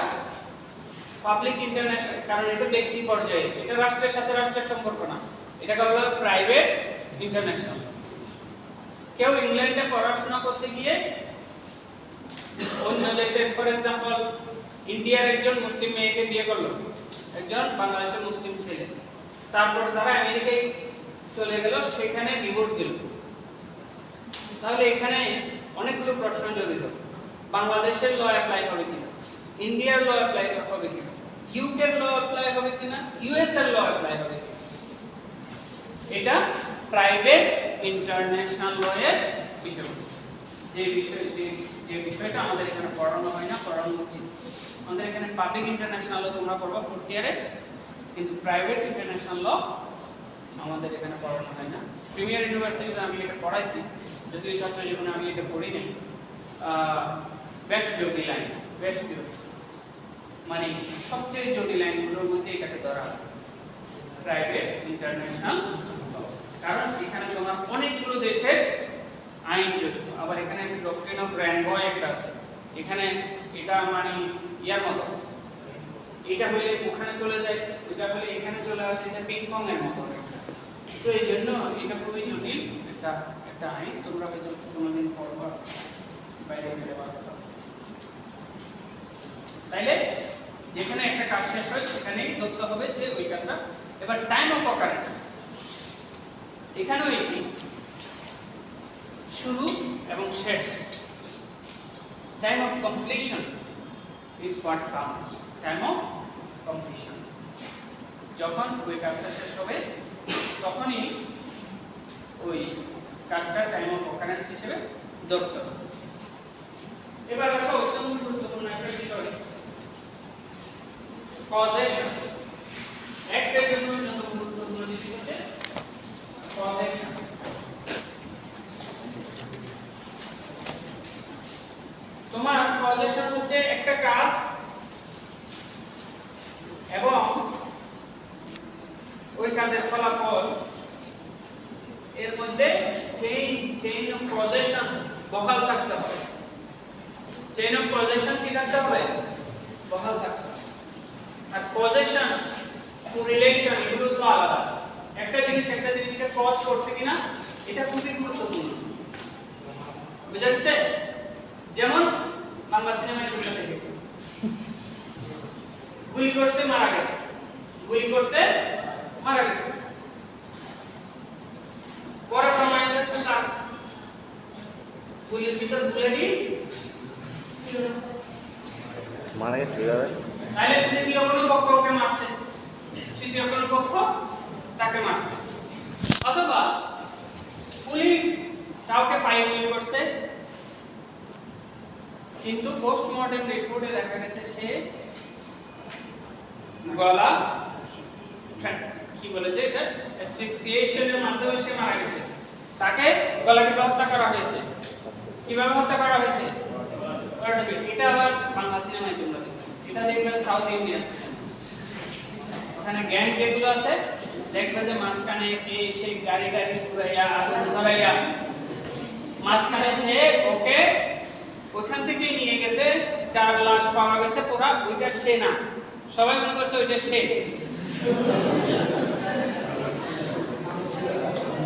পাবলিক ইন্টারন্যাশনাল, কারণ এটা ব্যক্তি পর্যায়ে, এটা রাষ্ট্রের সাথে রাষ্ট্রের সম্পর্ক না, এটাকে বলা হয় প্রাইভেট ইন্টারন্যাশনাল। কেউ ইংল্যান্ডে পড়াশোনা করতে গিয়ে অন্য দেশের, ফর এক্সাম্পল ইন্ডিয়ার একজন মুসলিম মেয়েকে বিয়ে করলো একজন বাংলাদেশের মুসলিম ছেলে, তারপর তারা আমেরিকায় চলে গেল, সেখানে ডিভোর্স দিল। তাহলে এখানে অনেকগুলো প্রশ্ন জড়িত। বাংলাদেশের ল অ্যাপ্লাই হবে কিনা, ইন্ডিয়ার ল অ্যাপ্লাই হবে কিনা, ইউকে ল অ্যাপ্লাই হবে কিনা, ইউএস এর ল অ্যাপ্লাই হবে কিনা, এটা প্রাইভেট ইন্টারন্যাশনাল ল এর বিষয়। যে বিষয়টা আমাদের এখানে পড়ানো হয় না, পড়ানো উচিত। আমাদের এখানে পাবলিক ইন্টারন্যাশনাল ল তোমরা পড়বা 4th ইয়ারে, কিন্তু প্রাইভেট ইন্টারন্যাশনাল ল আমাদের এখানে পড়ানো হয় না। প্রিমিয়ার ইউনিভার্সিটিতে আমি এটা পড়াইছি, যদিও ছাত্র জীবনে আমি এটা পড়ি নাই। বেস্ট জটিল লাইন, বেস্ট জটিল মানে সবচেয়ে জটিল লাইনগুলোর মধ্যে এটাকে ধরা হয় প্রাইভেট ইন্টারন্যাশনাল, কারণ এখানে তোমার অনেকগুলো দেশের আইন জড়িত। আবার এখানে ডক্ট্রিন অফ র্যানবয় একটা আছে, এখানে এটা মানে ইয়ার মতো, এটা হলে ওখানে চলে যায়, এটা হলে এখানে চলে আসে, এটা পিং পং এর মতো। তো এই জন্য এটা খুবই জটিল একটা আইন, তোমরা হয়তো কোনোদিন পড়বা বাইরে গেলে পারবা। তাইলে যেখানে একটা কাজ শেষ হয় সেখানেই ধরতে হবে যে ওই কাজটা। এবার টাইম অফ অকারেন্স, এখানেও একই, শুরু এবং শেষ। Time of completion is what counts, time of completion. যখন ওই কাজটা শেষ হবে তখনই ওই কাজটা টাইম অফ অকারেন্স হিসেবে ধরতে হবে। এবার আসো অত্যন্ত গুরুত্বপূর্ণ একটা বিষয়, কজেশন। একটা জন্য অত্যন্ত গুরুত্বপূর্ণ জিনিস হচ্ছে কজেশন। তোমার কজেশন হচ্ছে একটা কাজ এবং ওই কাজের ফলাফল, এর মধ্যে চেইন অফ কজেশন বহাল থাকতে হবে। চেইন অফ কজেশন কি থাকতে হবে? বহাল থাকতে হবে। আর কজেশন কোরিলেশন এগুলো তো আলাদা। একটা জিনিস একটা জিনিসকে কজ করছে কিনা এটা খুবই গুরুত্বপূর্ণ, বুঝা গেছে? যেমন বাংলা সিনেমায় তোমরা দেখেছো, গুলি করছে মারা গেছে, গুলি করছে মারা গেছে, পরে প্রমাণিত হচ্ছে তার গুলির ভিতর বুলেটই মারা গেছে। তাহলে তৃতীয় কোনো পক্ষ ওকে মারছে, তৃতীয় কোনো পক্ষ তাকে মারছে। অথবা পুলিশ কাউকে পায়ে গুলি করছে, কিন্তু পোস্টমর্টেম রিপোর্টে দেখা গেছে সে গলা কি বলে যে এটা অ্যাসফিক্সিয়েশনের মাধ্যমে সে মারা গেছে, তাকে গলা টিপে হত্যা করা হয়েছে। কিভাবে হত্যা করা হয়েছে? এটা আবার বাংলা সিনেমায় তোমরা দেখবে, এটা দেখবে সাউথ ইন্ডিয়ান, ওখানে গ্যাং যেগুলো আছে দেখবে যে মাঝখানে কে সেই গাড়ি ঘুরাইয়া আগুন ধরাইয়া মাঝখানে সে ওকে ওইখান থেকে নিয়ে গেছে, 4 লাশ পাওয়া গেছে পুরা, ওইটা সে না, সবাই মনে করছে ওইটা সে,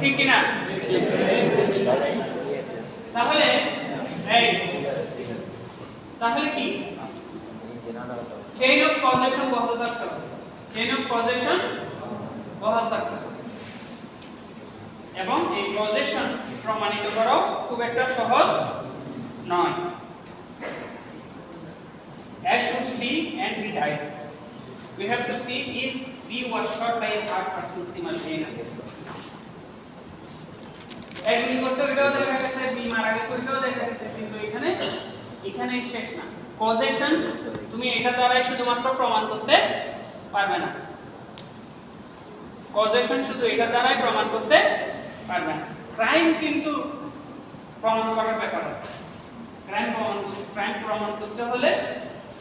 ঠিক কি না? তাহলে তাহলে কি চেইন অফ কজেশন বহাল থাকতে হবে, চেইন অফ কজেশন বহাল থাকতে হবে। এবং এই কজেশন প্রমাণিত করা খুব একটা সহজ নয়। As should be and be dies. We have to see if B was shot by a third person simultaneously. একদিন করছে ওইটাও দেখা গেছে, বি মারা গেছে ওইটাও দেখা গেছে, কিন্তু এখানে শেষ না। কজেশন তুমি এটা দ্বারাই শুধুমাত্র প্রমাণ করতে পারবে না, কজেশন শুধু এটা দ্বারাই প্রমাণ করতে পারবে না। ক্রাইম কিন্তু প্রমাণ করার ব্যাপার আছে, ক্রাইম প্রমাণ করতে হলে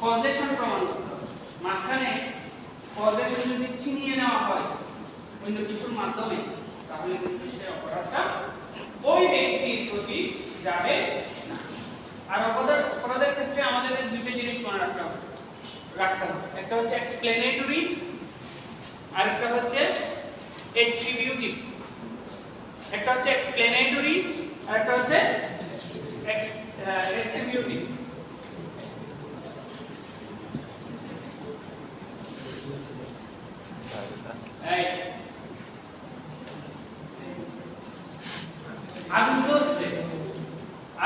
কজেশন প্রমাণ করতে হবে। মাঝখানে কজেশন যদি ছিনিয়ে নেওয়া হয় অন্য কিছুর মাধ্যমে, তাহলে কিন্তু সে অপরাধটা ওই ব্যক্তির প্রতি যাবে না। আর অপরাধের ক্ষেত্রে আমাদের দুটো জিনিস মনে রাখতে হবে, একটা হচ্ছে এক্সপ্লেনেটরি, আর একটা হচ্ছে এট্রিবিউটিভ। একটা হচ্ছে এক্সপ্লেনেটরি আর একটা হচ্ছে এট্রিবিউটিভ।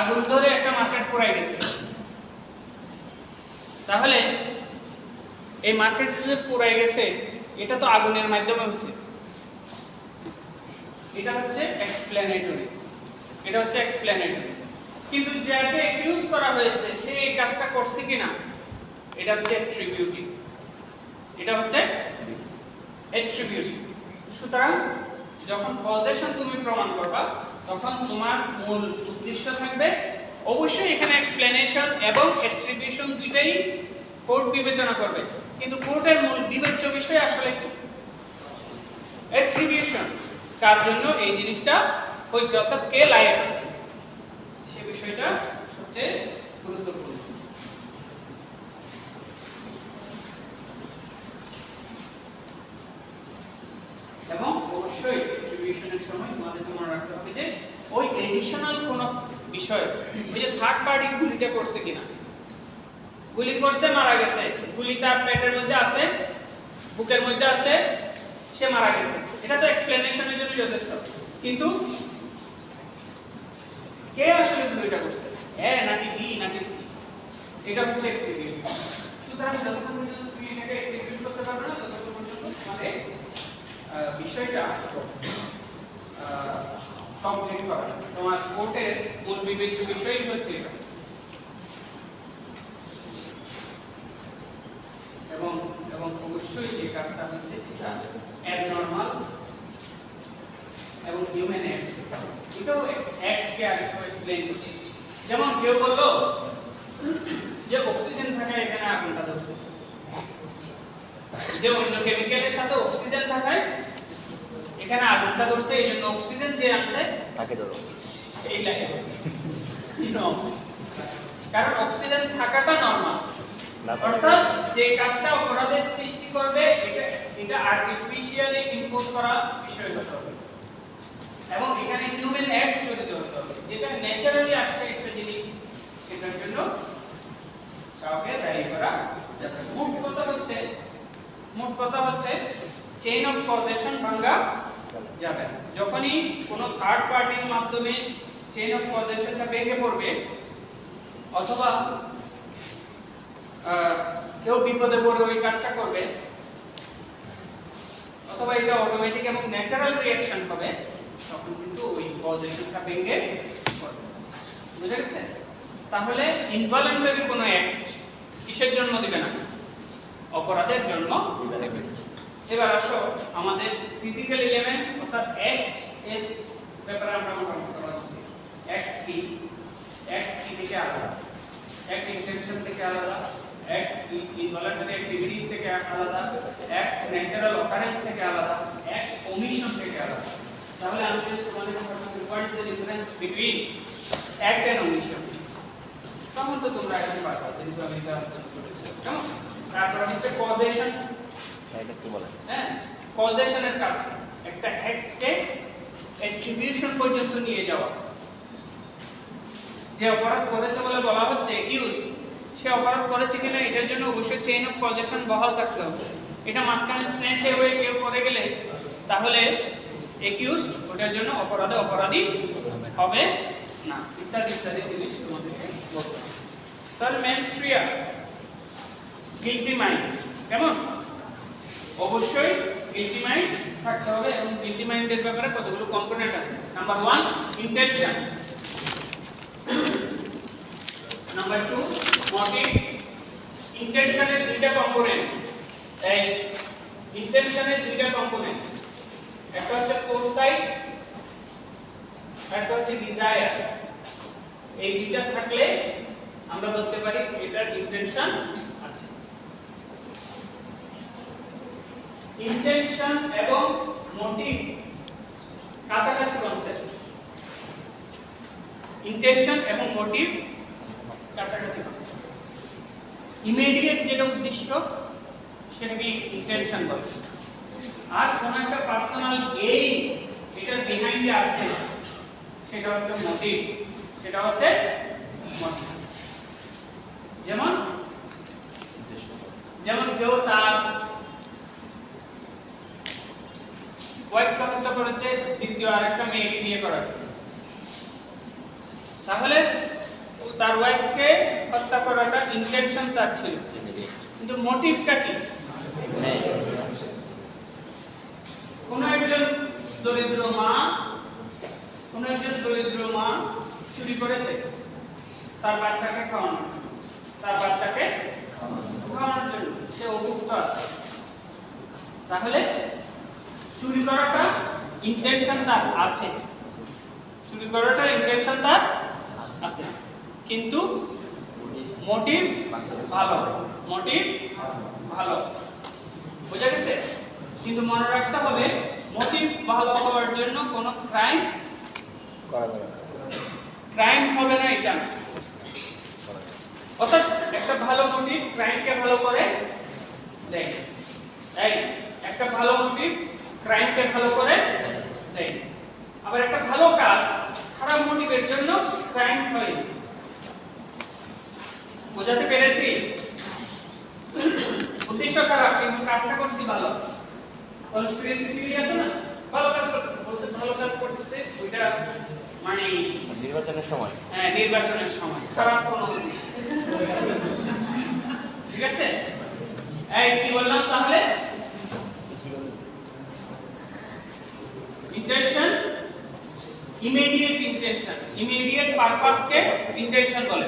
আগুন ধরে একটা মার্কেট পুরাই গেছে, তাহলে এই মার্কেট যে পুরাই গেছে এটা তো আগুনের মাধ্যমে হয়েছে, এটা হচ্ছে এক্সপ্লেনেটরি, এটা হচ্ছে এক্সপ্লেনেটরি। কিন্তু যাকে অ্যাকিউজ করা হয়েছে সে এই কাজটা করছে কিনা এটা হচ্ছে এট্রিবিউটিভ, এটা হচ্ছে এট্রিবিউটিভ। সুতরাং যখন কজেশন তুমি প্রমাণ করবা তখন তোমার মূল উদ্দেশ্য থাকবে অবশ্যই এখানে এক্সপ্লেনেশন এবং এট্রিবিউশন দুইটাই কোর্ট বিবেচনা করবে, কিন্তু কোর্টের মূল বিবেচ্য বিষয় আসলে কি? এট্রিবিউশন, কার জন্য এই জিনিসটা হয়েছে, অর্থাৎ কে লায়েক, সে বিষয়টা সবচেয়ে গুরুত্বপূর্ণ। এবং অবশ্যই এট্রিবিউশনের সময় তোমাদের মনে রাখতে হবে যে ওই এডিশনাল কোন বিষয়, ওই যে থার্ড পার্টি গুলিটা করছে কিনা, গুলি করছে মারা গেছে, গুলি তার পেটের মধ্যে আছে, বুকের মধ্যে আছে, সে মারা গেছে, এটা তো এক্সপ্লেনেশনের জন্য যথেষ্ট। কিন্তু কে আসলে গুলিটা করছে, এ নাকি বি নাকি সি, এটা হচ্ছে এট্রিবিউশন। সুতরাং যতক্ষণ পর্যন্ত তুমি এটাকে এট্রিবিউট করতে পারবে না ততক্ষণ পর্যন্ত তোমাদের বিষয়টা কমপ্লিট করা, তোমার কোর্টের মূল বিবেচ্য বিষয়ই হচ্ছে এটা। এবং অবশ্যই যে কাজটা হচ্ছে সেটা অ্যাবনরমাল এবং হিউম্যান অ্যাক্ট, এটাও অ্যাক্টকে আরেকটু এক্সপ্লেইন করছি। যেমন কেউ বললো যে অক্সিজেন থাকায় এখানে আগুনটা ধরছে, যে অন্য কেমিক্যালের সাথে অক্সিজেন থাকায় এখানে আগুনটা ধরছে, এই জন্য অক্সিজেন যে আছে তাকে ধরো, এই লাগে কারণ অক্সিজেন থাকাটা নরমাল, অর্থাৎ যে কাজটা অপরাধের সৃষ্টি করবে এটা আর্টিফিশিয়ালি ইম্পোজ করা বিষয় হতে হবে এবং এখানে হিউম্যান অ্যাক্ট জড়িত হতে হবে, যেটা ন্যাচারালি আসছে একটা জিনিস, সেটার জন্য কাউকে দায়ী করা যাবে। মোট কথা হচ্ছে চেইন অফ কজেশন ভাঙা যাবে না। যখনই কোনো থার্ড পার্টির মাধ্যমে চেইন অফ কজেশনটা ভেঙে পড়বে, অথবা কেউ বিপদে পড়ে ওই কাজটা করবে, অথবা এটা অটোমেটিক এবং ন্যাচারাল রিঅ্যাকশন হবে, তখন কিন্তু ওই কজেশনটা ভেঙে পড়বে। বুঝা গেছে? তাহলে ইনভলন্টারি কোনো অ্যাক্ট কিসের জন্ম দিবে না? অপরাধের জন্ম দেবে। এবার আসো আমাদের ফিজিক্যাল এলিমেন্ট অর্থাৎ অ্যাক্ট এর ব্যাপারে আমরা মোটামুটি কথা বলছি। অ্যাক্ট কি থেকে আলাদা, অ্যাক্ট ইন্টেনশন থেকে আলাদা, অ্যাক্ট ইনভলান্টারি অ্যাক্টিভিটিস থেকে আলাদা, অ্যাক্ট ন্যাচারাল অকারেন্স থেকে আলাদা, অ্যাক্ট ওমিশন থেকে আলাদা। তাহলে আমি যদি তোমাদের প্রশ্ন what is the difference between act and omission, তখন তো তোমরা এখন পারবে যেহেতু আমি এটা আসলে করেছি। কেমন? তারপর হচ্ছে কজেশন। এটা কি বলে? হ্যাঁ, কজেশনের কাজ একটা অ্যাক্টকে অ্যাট্রিবিউশন পর্যন্ত নিয়ে যাওয়া। যে অপরাধ করেছে বলে বলা হচ্ছে অ্যাকিউজ, সে অপরাধ করেছে কিনা এটার জন্য অবশ্যই চেইন অফ কজেশন বহাল থাকতে হবে। এটা মাঝখানে স্ন্যাচ হয়ে কেউ করে গেলে তাহলে অ্যাকিউজ ওটার জন্য অপরাধী হবে না, ইত্যাদি ইত্যাদি জিনিস তোমাদেরকে বলতে হবে। তাহলে মেন্স ক্রিয়া গিলটি মাইন্ড, কেমন? অবশ্যই গিলটি মাইন্ড থাকতে হবে এবং গিলটি মাইন্ডের ব্যাপারে কতগুলো কম্পোনেন্ট আছে। Number 1 intention, number 2 motive. ইন্টেনশনের দুইটা কম্পোনেন্ট, এই ইন্টেনশনের দুইটা কম্পোনেন্ট, একটা হচ্ছে ফোরসাইট, একটা হচ্ছে ডিজায়ার। এই দুইটা থাকলে আমরা বলতে পারি এটার ইন্টেনশন আছে। ইন্টেনশন এবং মোটিভ কাছাকাছি কনসেপ্ট, ইন্টেনশন এবং মোটিভ কাছাকাছি কনসেপ্ট। ইমিডিয়েট যেটা উদ্দেশ্য সেটাকে ইন্টেনশন বলে, আর কোন একটা পার্সোনাল গেইন এটা বিহাইন্ডে আছে সেটা হচ্ছে মোটিভ, সেটা হচ্ছে মোটিভ। যেমন কেউ তার ওয়াইফকে হত্যা করেছে দ্বিতীয় আরেকটা মেয়েকে বিয়ে করার জন্য, তাহলে তার ওয়াইফকে হত্যা করাটা ইন্টেনশন তার ছিল, কিন্তু মোটিভটা কি? কোন একজন দরিদ্র মা চুরি করেছে তার বাচ্চাকে খাওয়ানোর জন্য, সে অভুক্ত আছে, তাহলে চুরি করাটা ইন্টেনশন তার আছে, কিন্তু মোটিভ ভালো, বোঝা গেছে? কিন্তু মনে রাখতে হবে মোটিভ ভালো হওয়ার জন্য কোনো ক্রাইম হবে না, এটা অর্থাৎ একটা ভালো মোটিভ ক্রাইমকে ভালো করে দেয়, একটা ভালো মোটিভ ক্রাইমকে ভালো করে দেয়, আবার একটা ভালো কাজ খারাপ মোটিভের জন্য ক্রাইম হয়। বোঝাতে পেরেছি? উদ্দেশ্য খারাপ কিন্তু কাজটা করছি ভালো, কনস্পিরেসি থিওরি আছে না, ভালো কাজ করতেছে ওইটা মানে নির্বাচনের সময়, হ্যাঁ নির্বাচনের সময় খারাপ কোনো ঠিক আছে। এই কি বললাম তাহলে? ইন্টেনশন, ইমিডিয়েট ইন্টেনশন, ইমিডিয়েট পারপাসকে ইন্টেনশন বলে,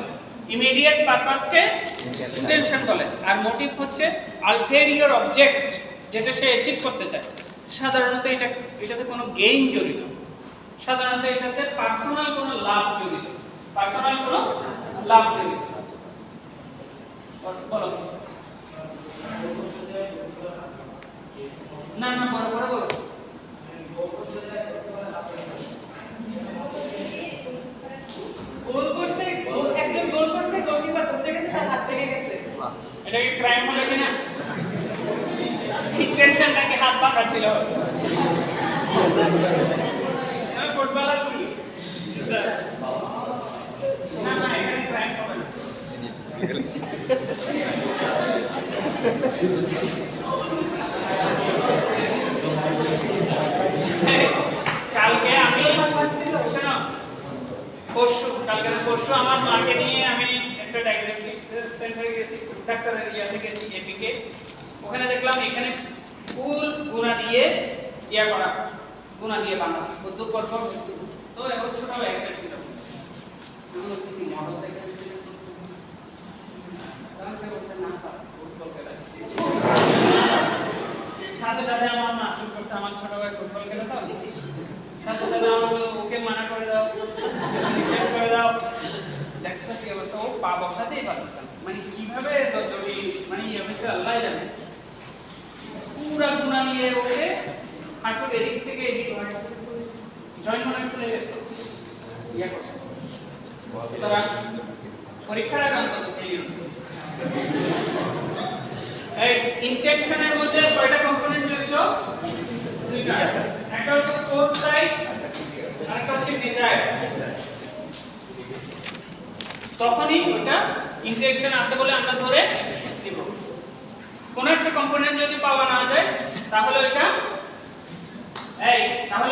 ইন্টেনশন বলে। আর মোটিভ হচ্ছে আলটেরিয়র অবজেক্ট, যেটা সে অ্যাচিভ করতে চায়। সাধারণত এটাতে কোনো গেইন জড়িত, সাধারণত এটাতে পার্সোনাল কোনো লাভ জড়িত, বলো না বড় বলো। একজন গোল করছে, গোলকিপার ধরতে গেছে, তার হাত ভেঙে গেছে। এটা কি ক্রাইম হবে কিনা? ইন্টেনশন নাকি হাত বাঁকা ছিল? ফুটবলার কি স্যার? না এখানে ক্রাইম হবে না। কালকে আমি পরশু আমার মাকে নিয়ে আমি একটা ডায়াগনস্টিক সেন্টারে গেছি, ডাক্তারের ইয়াতে গেছি এপিকে। ওখানে দেখলাম এখানে ফুল গুণা দিয়ে বাঁধা বুদ্ধ পর তো এখন ছোট একটা ছিল, আমি বলছি কি মোটরসাইকেল ছিল, তাহলে সে বলছে না স্যার ফুটবল খেলা বসাতেই পারতেছে না। মানে কিভাবে জটিল, মানে ইয়ে হয়েছে আল্লাহ জানে। পুরা গুণা নিয়ে ওকে হাঁটুর এদিক থেকে এদিক জয়েন্ট মনে খুলে গেছে, ইয়ে করছে। সুতরাং পরীক্ষার আগে অন্তত ক্লিয়ার। এই ইনটেনশনের মধ্যে কয়টা কম্পোনেন্ট জড়িত? দুইটা। একটা হচ্ছে ফোর্স সাইড, আরেকটা হচ্ছে ডিজায়ার। তখনই ওটা ইনটেনশন আছে বলে আমরা ধরে নিব। কোন একটা কম্পোনেন্ট যদি পাওয়া না যায় তাহলে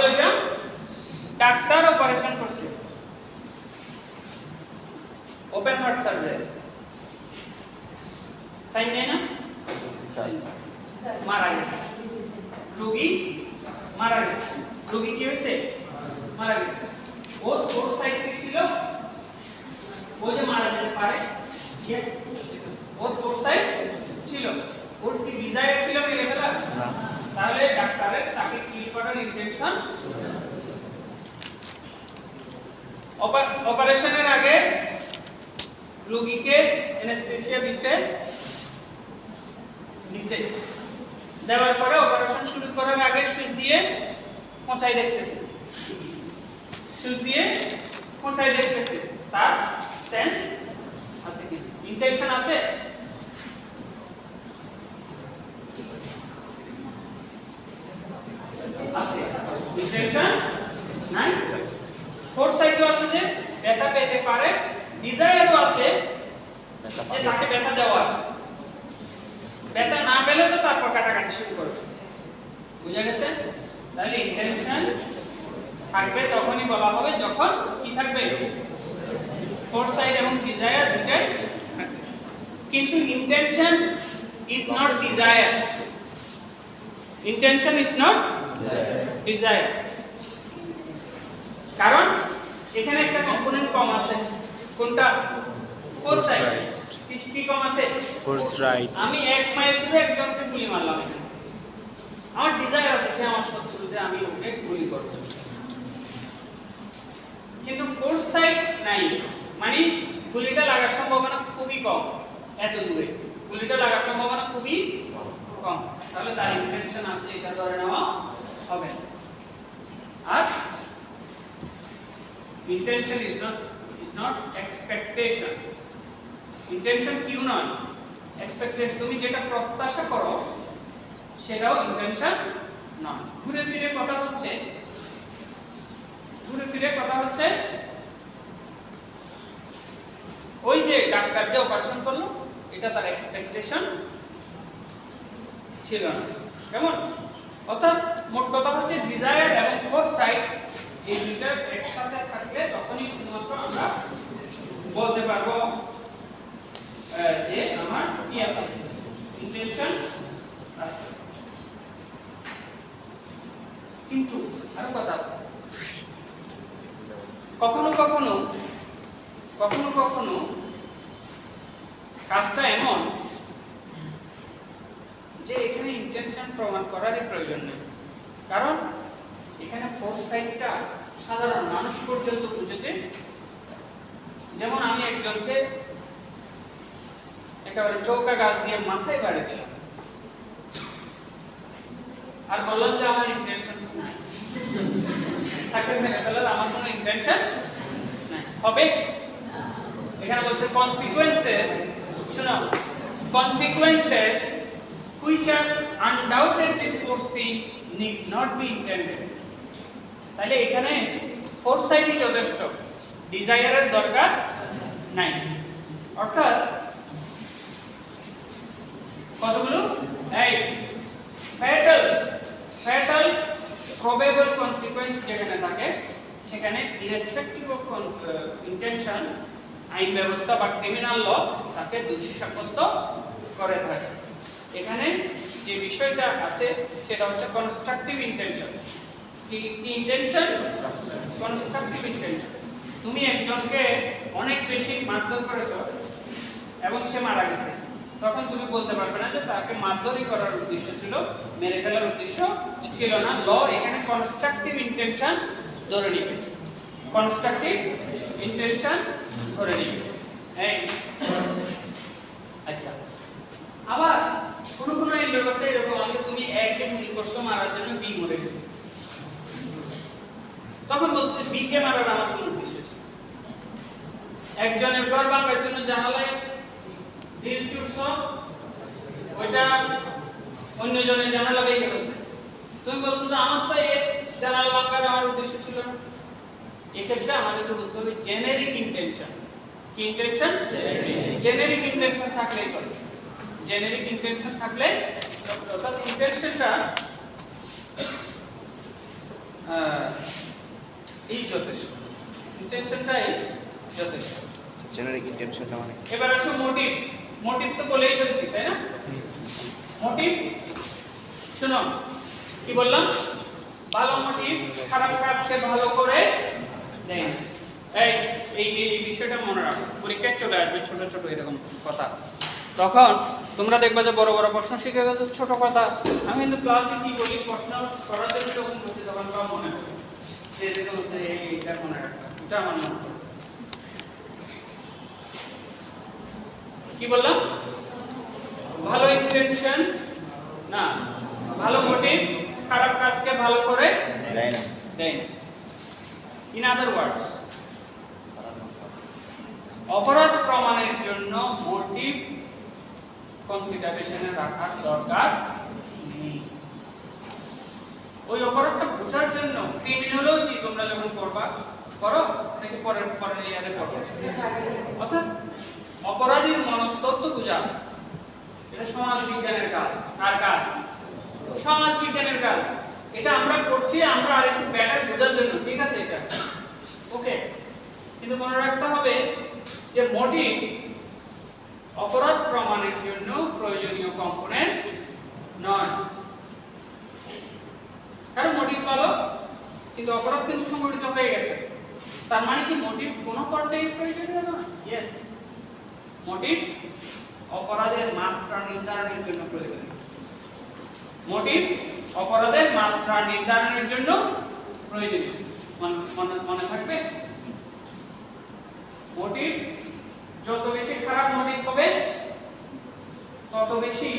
ওটা ডাক্তার অপারেশন করছে, ওপেন হার্ট সার্জারি, সাইন নেই না, মারা গেছে রোগী, মারা গেছে রোগী, কি হয়েছে? মারা গেছে। ওর ফোর সাইড কি ছিল? ও যে মারা যেতে পারে, यस, ওর ফোর সাইড ছিল। ওর কি ডিজায়ার ছিল মেরে ফেলা? না। তাহলে ডাক্তারের তাকে কিল করার ইন্টেনশন। অপারেশনের আগে রোগীকে অ্যানেস্থেসিয়া দিছে, দেওয়ার পরে অপারেশন শুরু করার আগে সুই দিয়ে পৌঁছাই দেখতেছে, তার সেন্স আছে কি? ইন্টেনশন আছে? আছে। ইন্টেনশন নাই। ফোরসাইটও আছে যে ব্যথা পেতে পারে, ডিজায়ারও আছে যে তাকে ব্যথা দেওয়ার। ব্যথা না পেলে তো তারপর কাটাকাটি শুরু করবে। বুঝা গেছে? তাহলে ইন্টেনশন থাকবে তখনই বলা হবে যখন কি থাকবে? ফোরসাইট এবং ডিজায়ার দুটাই থাকবে। কিন্তু intention is not desire. Intention is not desire. কারণ এখানে একটা কম্পোনেন্ট কম আছে। কোনটা? ফোরসাইট। কি কম আছে? ফোরসাইট। আমি 1 মাইল দূরে একজনকে গুলি মারলাম, এখানে আমার ডিজায়ার আছে সে আমার শত্রু, যে আমি ওকে গুলি করব, কিন্তু ফোরসাইট নাই। মানে গুলিটা লাগার সম্ভাবনা খুবই কম, এত দূরে গুলিটা লাগার সম্ভাবনা খুবই কম। তাহলে তার ইন্টেনশন আছে এটা ধরে নেওয়া হবে। আর intention is not expectation. Intention কিউ নয়, এক্সপেকটেশন। তুমি যেটা প্রত্যাশা করো সেটাও ইন্টেনশন নয়। ঘুরে ফিরে কথা হচ্ছে ওই যে ডাক্তার যে অপারেশন করলো এটা তার এক্সপেকটেশন ছিল না। কেমন? অর্থাৎ মোট কথা হচ্ছে ডিজায়ার এবং ফোরসাইট এই দুইটা একসাথে থাকলে তখনই শুধুমাত্র আমরা বলতে পারবো যে আমার কি আছে? ইন্টেনশন আছে। কিন্তু আরো কথা আছে, কখনো কখনো কাজটা এমন যে এখানে ইন্টেনশন প্রমাণ করারই প্রয়োজন নেই। কারণ এখানে ফোরসাইটটা সাধারণ মানুষ পর্যন্ত বুঝেছে। যেমন আমি একজনকে একেবারে চৌকা গাছ দিয়ে মাথায় বাড়ি দিলাম আর বললাম যে আমার ইন্টেনশন নাই, তাকে মেরে ফেলার আমার কোনো ইন্টেনশন নাই, হবে? এখানে বলছে consequences, শোনো, consequences which are undoubtedly foreseen need not be intended. তাহলে এখানে ফোরসাইটই যথেষ্ট, ডিজায়ারের দরকার নাই। অর্থাৎ কতগুলো? এই fatal probable consequence যেখানে থাকে সেখানে irrespective of intention আইন ব্যবস্থা বা ক্রিমিনাল ল তাকে দোষী সাব্যস্ত করে থাকে। এখানে যে বিষয়টা আছে সেটা হচ্ছে কনস্ট্রাকটিভ ইন্টেনশন। কি ইন্টেনশন? Constructive intention. তুমি একজনকে অনেক বেশি মারধর করেছো এবং সে মারা গেছে, তখন তুমি বলতে পারবে না যে তাকে মারধরই করার উদ্দেশ্য ছিল, মেরে ফেলার উদ্দেশ্য ছিল না। ল এখানে কনস্ট্রাকটিভ ইন্টেনশন ধরে নেবে, কনস্ট্রাকটিভ ইন্টেনশন ধরে নেবে। এই আচ্ছা আবার কোন কোন এই ব্যবস্থা এরকম আছে তুমি এক কে গুলি করছো মারার জন্য বি মরে গেছে তখন বলছে বি কে মারার আমার কোন উদ্দেশ্য ছিল একজনের ঘর ভাঙার জন্য জানালায় ঢিল ছুড়ছো ওইটা অন্যজনের জানালা ভেঙে গেছে তুমি বলছো যে আমার তো এই জানালা ভাঙার আমার উদ্দেশ্য ছিল না এক্ষেত্রে আমাদেরকে বুঝতে হবে জেনারিক ইন্টেনশন কি ইন্টেনশন জেনারিক ইন্টেনশন থাকলেই চলে জেনারিক ইন্টেনশন থাকলে অর্থাৎ ইন্টেনশনটা এই যথেষ্ট ইন্টেনশনটাই যথেষ্ট জেনারিক ইন্টেনশনটা মানে এবার আসো মোটিভ মোটিভ তো বলেই ফেলছি তাই না মোটিভ শুনো কি বললাম ভালো মোটিভ খারাপ কাজকে ভালো করে দেয় এই এই এই বিষয়টা মনে রাখো পরীক্ষায় চলে আসবে ছোট ছোট এরকম কথা তখন তোমরা দেখবে যে বড় বড় প্রশ্ন শিখে গেছো ছোট কথা আমি কিন্তু ক্লাসে কি বলি প্রশ্ন করার জন্য যখন বলছি তখন সব মনে হয় যে যেটা হচ্ছে এইটা মনে রাখবা এটা আমার মনে হয় কি বললাম ভালো ইন্টেনশন না ভালো মোটিভ খারাপ কাজকে ভালো করে দেয় না দেয় না ইন আদার ওয়ার্ডস অপরাধ প্রমাণের জন্য মোটিভ কনসিডারেশনে রাখার দরকার নেই ওই অপরাধটা বোঝার জন্য ক্রিমিনোলজি তোমরা যখন করবা করো নাকি পরের ইয়ারে পড়ো অর্থাৎ অপরাধীর মনস্তত্ত্ব বোঝা এটা সমাজ বিজ্ঞানের কাজ আর কাজ সমাজ বিজ্ঞানের কাজ এটা আমরা করছি আমরা আরেকটু বেটার বোঝার জন্য ঠিক আছে এটা ওকে কিন্তু মনে রাখতে হবে যে মোটিভ অপরাধ প্রমাণের জন্য প্রয়োজনীয় কম্পোনেন্ট নয় কারণ মোটিভ ভালো কিন্তু অপরাধ কিন্তু সংঘটিত হয়ে গেছে তার মানে কি মোটিভ কোনো পর্যায়ে প্রয়োজনীয় নয় ইয়েস মোটিভ অপরাধের মাত্রা নির্ধারণের জন্য প্রয়োজনীয় মোটিভ অপরাধের মাত্রা নির্ধারণের জন্য প্রয়োজনীয় মনে থাকবে মোটিভ যত বেশি খারাপ মোটিভ হবে তত বেশি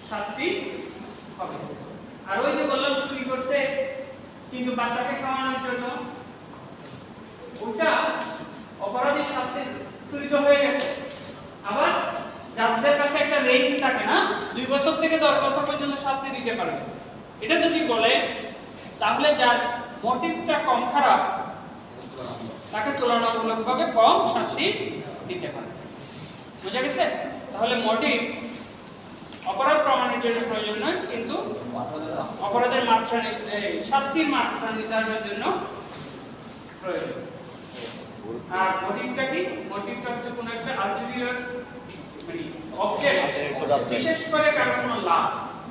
শাস্তি হবে আর ওই যে বললাম চুরি করছে কিন্তু বাচ্চাকে খাওয়ানোর জন্য ওটা অপরাধীর শাস্তি চুরি তো হয়ে গেছে আবার জাজদের কাছে একটা রেঞ্জ থাকে না 2 বছর থেকে 10 বছর পর্যন্ত শাস্তি দিতে পারবে এটা যদি বলে তাহলে যার মোটিভটা কম খারাপ তাকে তুলনামূলকভাবে কম শাস্তি দিতে পারে বুঝা গেছে তাহলে মোটিভ অপরাধ প্রমাণের জন্য প্রয়োজন নয় কিন্তু অপরাধের মাত্রা শাস্তির মাত্রা নির্ধারণের জন্য প্রয়োজন আর মোটিভটা কি মোটিভটা হচ্ছে কোনো একটা আলটিরিয়র মানে অবজেক্ট বিশেষ করে কারো কোনো লাভ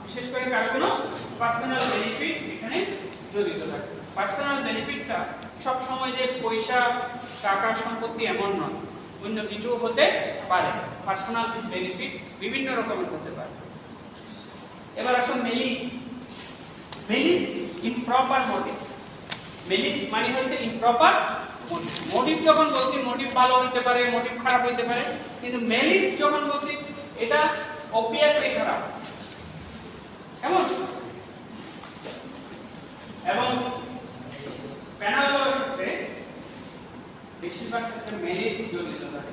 বিশেষ করে কারো কোনো পার্সোনাল বেনিফিট এখানে জড়িত থাকে পার্সোনাল বেনিফিটটা সব সময় যে পয়সা টাকা সম্পত্তি এমন নয় অন্য কিছু হতে পারে পার্সোনাল বেনিফিট বিভিন্ন রকমের হতে পারে এবার আসো মেলিস মেলিস ইমপ্রপার মোটিভ মেলিস মানে হচ্ছে ইমপ্রপার মোটিভ মোটিভ যখন বলছি মোটিভ ভালো হতে পারে মোটিভ খারাপ হতে পারে কিন্তু মেলিস যখন বলছি এটা অবভিয়াসলি খারাপ কেমন এবং প্যানাল ক্ষেত্রে বেশিরভাগ ক্ষেত্রে মেলিস জড়িত থাকে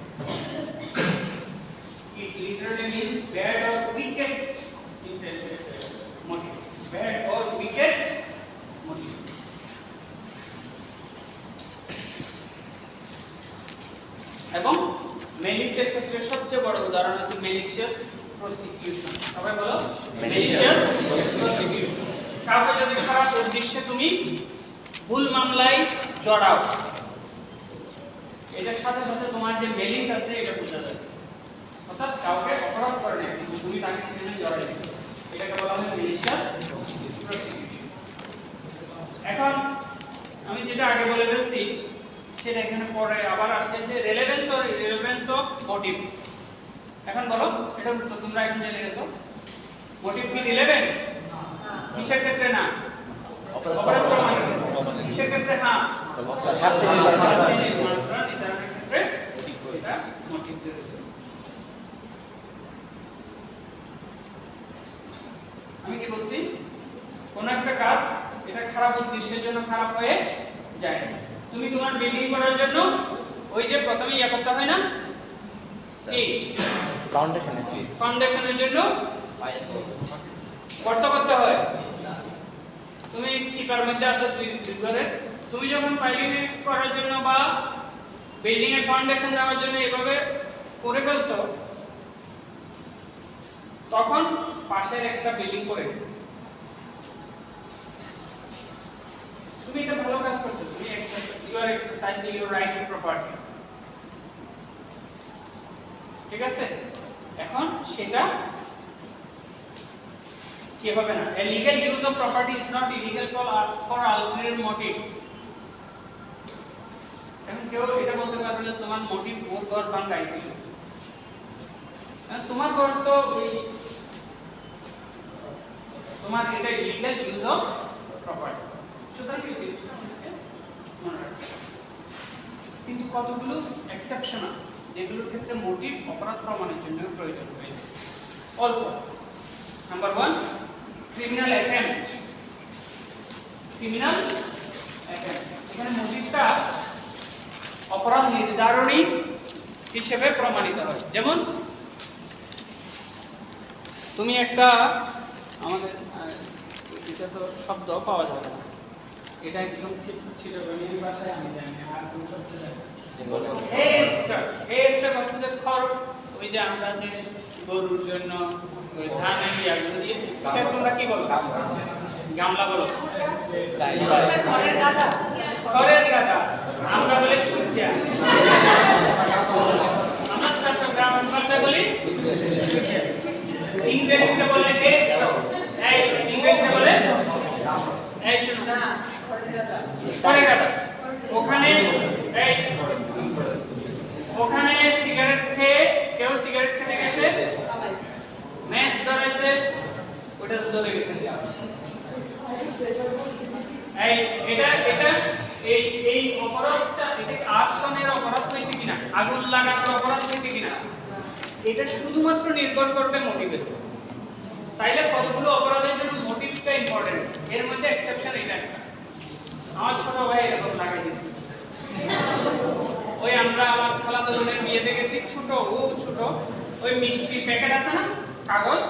it literally means bad or wicked motive bad or wicked motive এবং মেলিসের ক্ষেত্রে সবচেয়ে বড় উদাহরণ হচ্ছে মেলিশিয়াস প্রসিকিউশন সবাই বলো মেলিশিয়াস প্রসিকিউশন কাউকে যদি খারাপ উদ্দেশ্যে তুমি ভুল মামলায় জড়াও এটার সাথে সাথে তোমার যে মেলিস আছে এটা বোঝা যাবে অর্থাৎ কাউকে অপরাধ করে না কিন্তু তুমি তাকে সেখানে জড়াই দিচ্ছ এটাকে বলা হয় মেলিশিয়াস প্রসিকিউশন এখন আমি যেটা আগে বলে ফেলছি সেটা এখানে পরে আবার আসছে যে রেলেভেন্স অফ মোটিভ এখন বলো এটা তো তোমরা এখন জেনে গেছো মোটিভ কি রিলেভেন্ট কিসের ক্ষেত্রে না অপরাধ প্রমাণের ক্ষেত্রে কিসের ক্ষেত্রে হ্যাঁ শাস্তি নির্ধারণের ক্ষেত্রে এটা মোটিভ রয়েছে। আমি কি বলছি, কোন একটা কাজ এটা খারাপ উদ্দেশ্যের জন্য খারাপ হয়ে যায় না। তুমি তোমার বিল্ডিং করার জন্য ওই যে প্রথমে ইয়া করতে হয় না, কি ফাউন্ডেশনের জন্য গর্ত করতে হয়। তুমি চিপার মধ্যে আছো দুই ঘরে, তুমি যখন পাইলিং করার জন্য বা বিল্ডিং এর ফাউন্ডেশন দেওয়ার জন্য এভাবে করে ফেলছো, তখন পাশের একটা বিল্ডিং পড়ে গেছে। তুমি এটা ভালো কাজ করছো, তুমি you are exercising your right to property, ঠিক আছে? এখন সেটা কি হবে না, a legal use of property is not illegal for ulterior motive। এখন কেউ এটা বলতে পারবে না তোমার মোটিভ ওর ঘর ভাঙাইছিল, তোমার ঘর তো তোমার এটা ইলিগাল ইউজ অফ প্রপার্টি, সুতরাং এই জিনিসটা আমাদেরকে মনে রাখতে হবে। কিন্তু কতগুলো এক্সেপশন আছে যেগুলোর ক্ষেত্রে মোটিভ অপরাধ প্রমাণের জন্য প্রয়োজন হয়েছে, অল্প। Number 1, criminal attempt. Criminal attempt, এখানে মোটিভটা অপরাধ নির্ধারণী হিসেবে প্রমাণিত হয়। যেমন তুমি একটা, আমাদের এটা তো শব্দ পাওয়া যাবে না, এটা একদম ছিল বাংলা ভাষায় আমি জানি আর কোন শব্দ জানি হেস্টার হচ্ছে যে খড়, ওই যে আমরা যে গরুর জন্য ওই ধান ইয়াগুলো দিয়ে, এটা তোমরা কি বলো? গামলা বলো, ঘরের গাদা, খড়ের গাদা, আমরা বলি কুঞ্জা, আমরা চট্টগ্রাম ভাষায় বলি ইংরেজিতে বলে হেস্টার, এই ইংরেজিতে বলে এই শুনো না ঘরের গাদা, খড়ের গাদা। ওখানে এই ওখানে সিগারেট খেয়ে কেউ সিগারেট খেতে গেছে, ম্যাচ ধরেছে, ওটা ধরে গেছে। এই এটা এটা এই এই অপরাধটা, এটা আর্সনের অপরাধ হয়েছে কিনা, আগুন লাগানোর অপরাধ হয়েছে কিনা, এটা শুধুমাত্র নির্ভর করবে মোটিভের উপর। তাইলে কতগুলো অপরাধের জন্য মোটিভটা ইম্পর্টেন্ট, এর মধ্যে এক্সেপশন এটা একটা। আমার ছোট ভাই এরকম লাগাই দিয়েছে, ওই আমরা আমার খালাতো বোনের বিয়েতে গেছি, ছোট ওই মিষ্টি প্যাকেট আছে না কাগজ,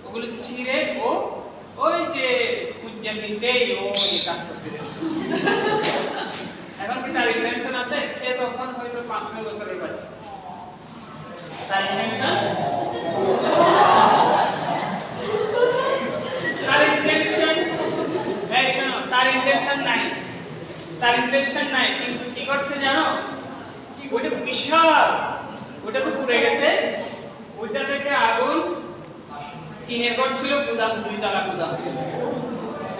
ওগুলো ছিঁড়ে ও ওই যে উজ্জ্বল নিচেই ও এই কাজ করতে গেছে। এখন কি তার ইন্টেনশন আছে? সে তখন হয়তো 5-6 বছরের বাচ্চা, তার ইন্টেনশন নাই, কিন্তু কি করছে জানো, ওইটা বিশাল, ওইটা তো পুড়ে গেছে, ওইটা থেকে আগুন, টিনের ঘর ছিল, গুদাম, 2 তলা গুদাম,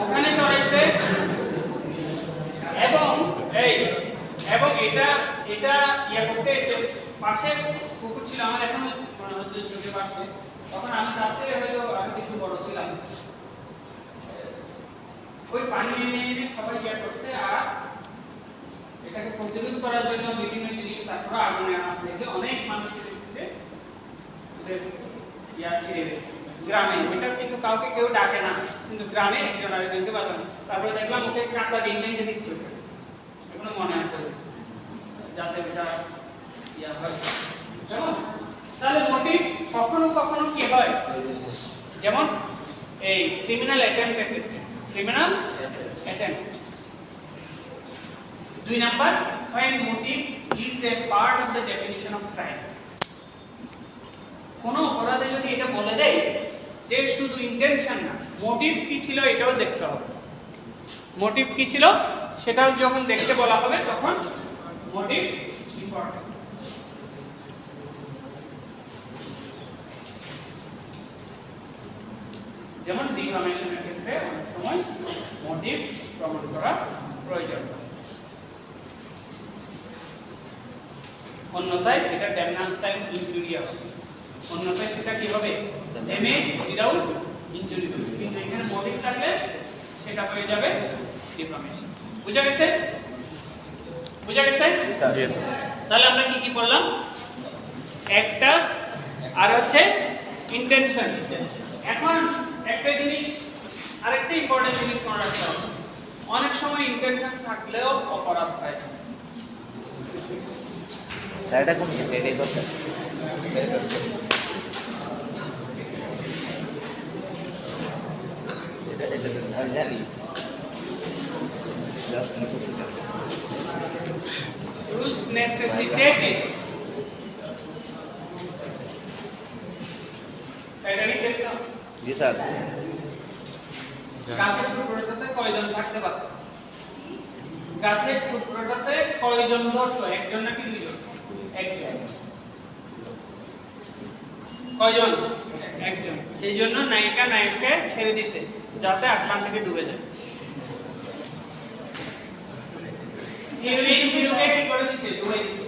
ওখানে চড়াইছে। এবং এটা ইয়া করতে এসে পাশে পুকুর ছিল, আমার এখন মনে হচ্ছে চোখে পাশে, তখন আমি যাচ্ছি, হয়তো আমি কিছু বড় ছিলাম, ওই পানি এনে সবাই ইয়া করছে, আর এটাকে প্রতিরোধ করার জন্য বিভিন্ন জিনিস, তারপরে আগুনের আঁচ থেকে অনেক মানুষ ইয়া ছিঁড়ে গেছে গ্রামে। এটা কিন্তু কাউকে কেউ ডাকে না, কিন্তু গ্রামে একজন আরেকজনকে বাঁচানো। তারপরে দেখলাম ওকে কাঁচা ডিম ভেঙে দিচ্ছে, এখনো মনে আছে, যাতে এটা ইয়া হয়। তাহলে মোটিভ কখনো কখনো কি হয়, যেমন এই ক্রিমিনাল অ্যাটেম্পটের ক্ষেত্রে, criminal attempt. 2 number, when motive is a part of the definition of crime। কোন অপরাধে যদি এটা বলে দেয় যে শুধু ইন্টেনশন না, মোটিভ কি ছিল এটাও দেখতে হবে। মোটিভ কি ছিল সেটাও যখন দেখতে বলা হবে, তখন মোটিভ ইম্পর্টেন্ট। যেমন ডিফামেশনের ক্ষেত্রে অনেক সময় মোটিভ প্রমাণ করা প্রয়োজন, অন্যথায় এটা ড্যামেজ সাইড ইনজুরি হবে, অন্যথায় সেটা কি হবে, ড্যামেজ উইদাউট ইনজুরি। কিন্তু এখানে মোটিভ থাকলে সেটা হয়ে যাবে ডিফামেশন। বুঝা গেছে? তাহলে আমরা কি কি পড়লাম? অ্যাক্টাস আর হচ্ছে ইন্টেনশন। এখন একটা জিনিস, আরেকটা ইম্পর্টেন্ট জিনিস মনে রাখতে হবে, অনেক সময় ইন্টেনশন থাকলেও অপরাধ হয়। স্যারটা কোন এই কথা এটা আমি জানি জাস্ট নেসেসিটাস Use necessitatis। এটা কি দেখছো? জি স্যার গাছের টুকরোটাতে কয়জন থাকতে পারে? গাছের টুকরোটাতে কয়জন ধরতো? একজন নাকি দুইজন? একজন। কয়জন? একজন। এই জন্য নায়িকা নায়ককে ছেড়ে দিছে যাতে আটলান্টিকে ডুবে যায়। হিরোইন হিরোকে কি করে দিছে? ডুবাই দিছে।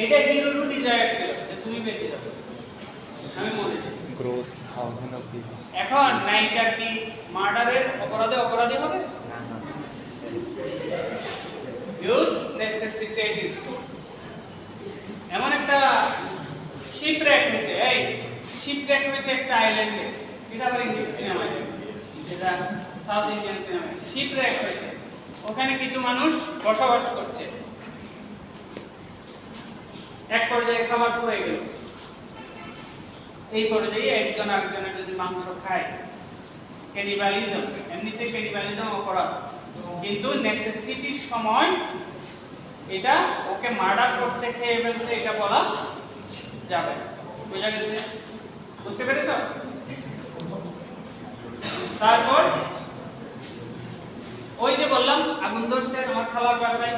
এটা হিরোর ডিজায়ার ছিল যে তুমি বেঁচে যাবে, আমি মরে যাই। grows thousands of babies. এখন নায়িকা কি মার্ডারের অপরাধে অপরাধী হবে? ইউজ নেসেসিটেটিস। এমন একটা শিপরেক হয়েছে, এই শিপরেক হয়েছে একটা আইল্যান্ডে, এটা আবার ইংলিশ সিনেমায়, এটা সাউথ ইন্ডিয়ান সিনেমায় শিপরেক হয়েছে। ওখানে কিছু মানুষ বসবাস করছে, এক পর্যায়ে খাবার ফুরিয়ে গেল। এই পর্যায়ে একজন আরেকজনের যদি মাংস খায়, ক্যানিবালিজম, এমনিতে ক্যানিবালিজম অপরাধ, কিন্তু নেসেসিটির সময় এটা ওকে মার্ডার করছে, খেয়ে ফেলছে, এটা বলা যাবে না। বুঝা গেছে? বুঝতে পেরেছ? তারপর ওই যে বললাম আগুন ধরছে আমার খালার বাসায়,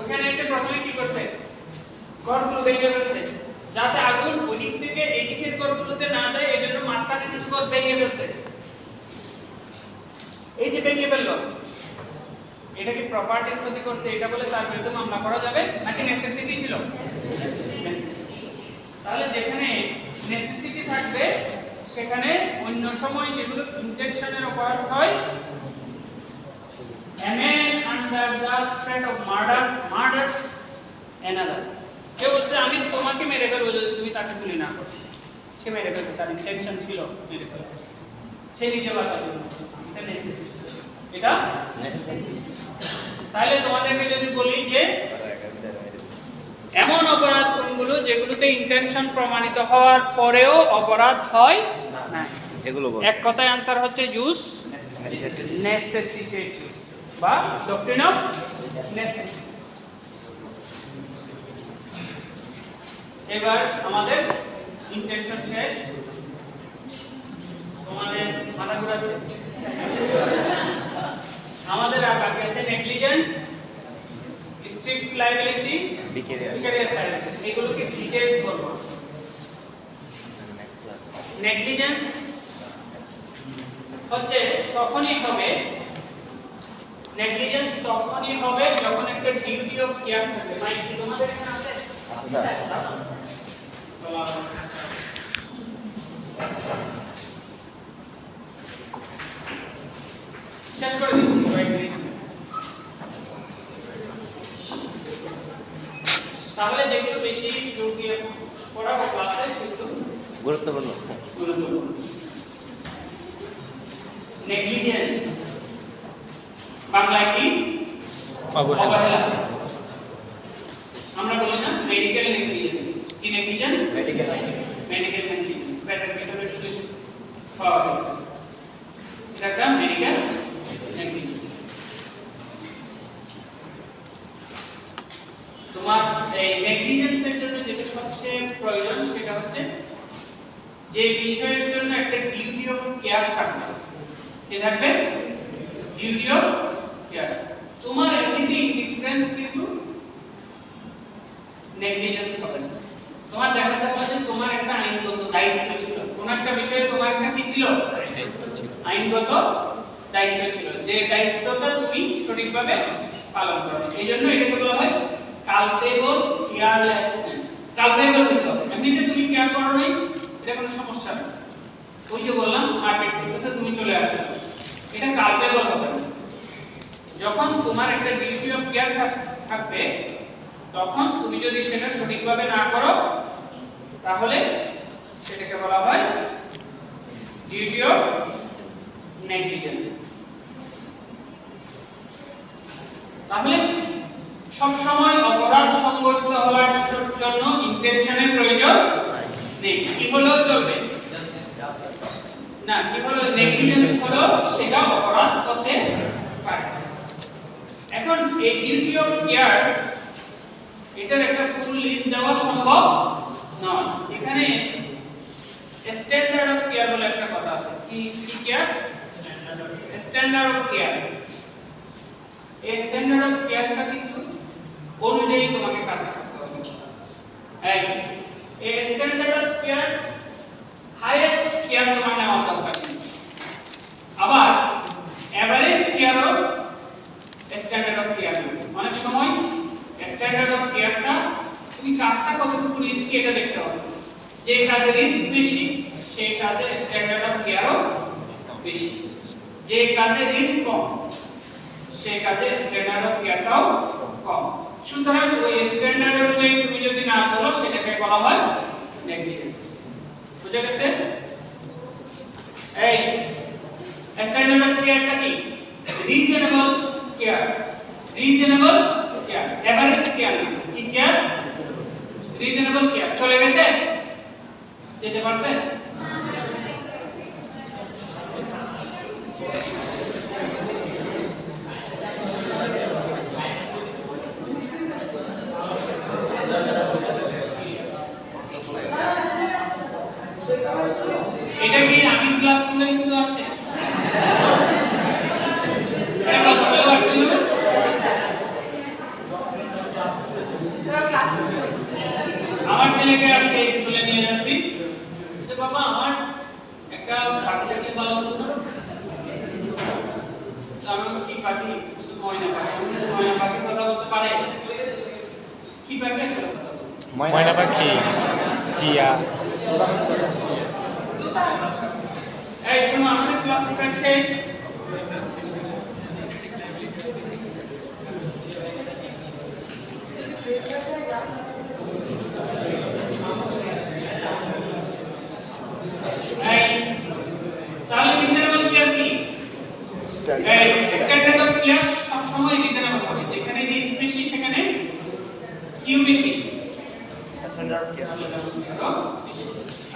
ওখানে এসে প্রথমে কি করছে? ঘরগুলো ভেঙে ফেলছে যাতে আগুন ওই দিক থেকে এই দিকের ঘরগুলোতে না যায়, এই জন্য মাঝখানে কিছু ঘর ভেঙে ফেলছে। এই যে ভেঙে ফেললো, এটা কি প্রপার্টির ক্ষতি করছে, এটা বলে তার বিরুদ্ধে মামলা করা যাবে নাকি নেসেসিটি ছিল? তাহলে যেখানে নেসেসিটি থাকবে সেখানে অন্য সময় যেগুলো ইন্টেনশনের অপরাধ হয়, a man under the threat of murder murders another। কেউ বলছে আমি তোমাকে মেরে ফেলবো যদি তুমি তাকে গুলি না করো, সে মেরে ফেলবে, তার ইন্টেনশন ছিল মেরে ফেলবে, সে নিজে বাঁচার জন্য। এটা নেসেসিটি, এটা নেসেসিটি। তাহলে তোমাদেরকে যদি বলি যে এমন অপরাধ কোনগুলো যেগুলোতে ইন্টেনশন প্রমাণিত হওয়ার পরেও অপরাধ হয় না, যেগুলো এক কথায় आंसर হচ্ছে ইউজ নেসেসিটেটিভ বা ডক্ট্রিন অফ নেসেসিটি। এবার আমাদের ইন্টেনশন শেষ। তোমাদের মাথা ঘুরাচ্ছে? আমাদের আর বাকি আছে নেগলিজেন্স, স্ট্রিক্ট লায়াবিলিটি, ভিকারিয়াস লায়াবিলিটি। এগুলোকে ডিটেইলস বলবো। নেগলিজেন্স হচ্ছে তখনই হবে, নেগলিজেন্স তখনই হবে যখন একটা ডিউটি অফ কেয়ার থাকে। মাইক কি তোমাদের এখানে আছে? শেষ করে দিচ্ছি কয়েক মিনিট। তাহলে যেগুলো বেশি জোর দিয়ে পড়াবো ক্লাসে সেগুলো গুরুত্বপূর্ণ। নেগলিজেন্স বাংলায় কি? অবহেলা। আমরা বলি না মেডিকেল নেগলিজেন্স। কি নেগলিজেন্স? Medical negligence. বেটার ভিতরে সুইচ পাওয়া গেছে, এটা একটা মেডিকেল নেগলিজেন্স। তোমার এই নেগলিজেন্সের জন্য যেটা সবচেয়ে প্রয়োজন সেটা হচ্ছে যে বিষয়ের জন্য একটা ডিউটি অফ কেয়ার থাকবে। কি থাকবে? Duty of care. তোমার এমনিতেই ডিফারেন্স কিন্তু নেগলিজেন্স হবে না। তোমার দেখা যাচ্ছে যে তোমার একটা আইনগত দায়িত্ব ছিল, কোন একটা বিষয়ে তোমার একটা কি ছিল? আইনগত দায়িত্ব ছিল, যে দায়িত্বটা তুমি সঠিকভাবে পালন করো। এইজন্য এটাকে বলা হয় কালপেবল কেয়ারলেসনেস। কালপেবল হতে হবে, এমনিতে তুমি কেয়ার করো নাই, এটা কোনো সমস্যা না। ওই যে বললাম মারপিট করতেছে, তুমি চলে আসছো, এটা কালপেবল হবে না। যখন তোমার একটা ডিউটি অফ কেয়ার থাকবে তখন তুমি যদি সেটা সঠিকভাবে না করো তাহলে সেটাকে বলা হয় ডিউটি অফ নেগলিজেন্স। তাহলে সব সময় অপরাধ সংঘটিত হওয়ার জন্য ইন্টেনশনের প্রয়োজন নেই, কি হলেও চলবে না, কি হলো নেগলিজেন্স হলো সেটা অপরাধ করতে পারে। এখন এই ডিউটি অফ কেয়ার এটার একটা ফুল লিস্ট দেওয়া সম্ভব নয়। এখানে স্ট্যান্ডার্ড অফ কেয়ার বলে একটা কথা আছে। কি কি কেয়ার? Standard of care. এই স্ট্যান্ডার্ড অফ কেয়ারটা কিন্তু অনুযায়ী তোমাকে কাজ করতে হবে। এই standard of care highest care তোমার নেওয়া দরকার। আবার এভারেজ কেয়ারও স্ট্যান্ডার্ড অফ কেয়ার। অনেক সময় স্ট্যান্ডার্ড অফ কেয়ারটা তুমি কাজটা কতটুকু রিস্কি এটা দেখতে হবে। যে কাজে রিস্ক বেশি সেই কাজে স্ট্যান্ডার্ড অফ কেয়ারও বেশি, যে কাজে রিস্ক কম সেই কাজে স্ট্যান্ডার্ড অফ কেয়ারটাও কম। সুতরাং ওই স্ট্যান্ডার্ড অনুযায়ী তুমি যদি না চলো সেটাকে বলা হয় নেগলিজেন্স। বুঝা গেছে? এই স্ট্যান্ডার্ড অফ কেয়ারটা কি? Reasonable care. Reasonable care, average care না। কি কেয়ার? Reasonable care. চলে গেছে? যেতে পারছে? এটা কি আমি ক্লাস করলে শুধু আসে? এটা কথা বলে আসছে না? আমার ছেলেকে আজকে স্কুলে নিয়ে যাচ্ছি। যে বাবা আমার একটা সাবজেক্টে ভালো হতো না। আমি কি পাখি? ময়না পাখি। ময়না পাখি কথা বলতে পারে? কি পাখি আসলে কথা বলে? ময়না পাখি, টিয়া। এই শোনো, আমাদের ক্লাস শেষ। তাহলে রিজনেবল কেয়ার কি? স্ট্যান্ডার্ড অফ কেয়ার সব সময় রিজনেবল হবে। যেখানে রিস্ক বেশি সেখানে কিউ বেশি। স্ট্যান্ডার্ড কেয়ার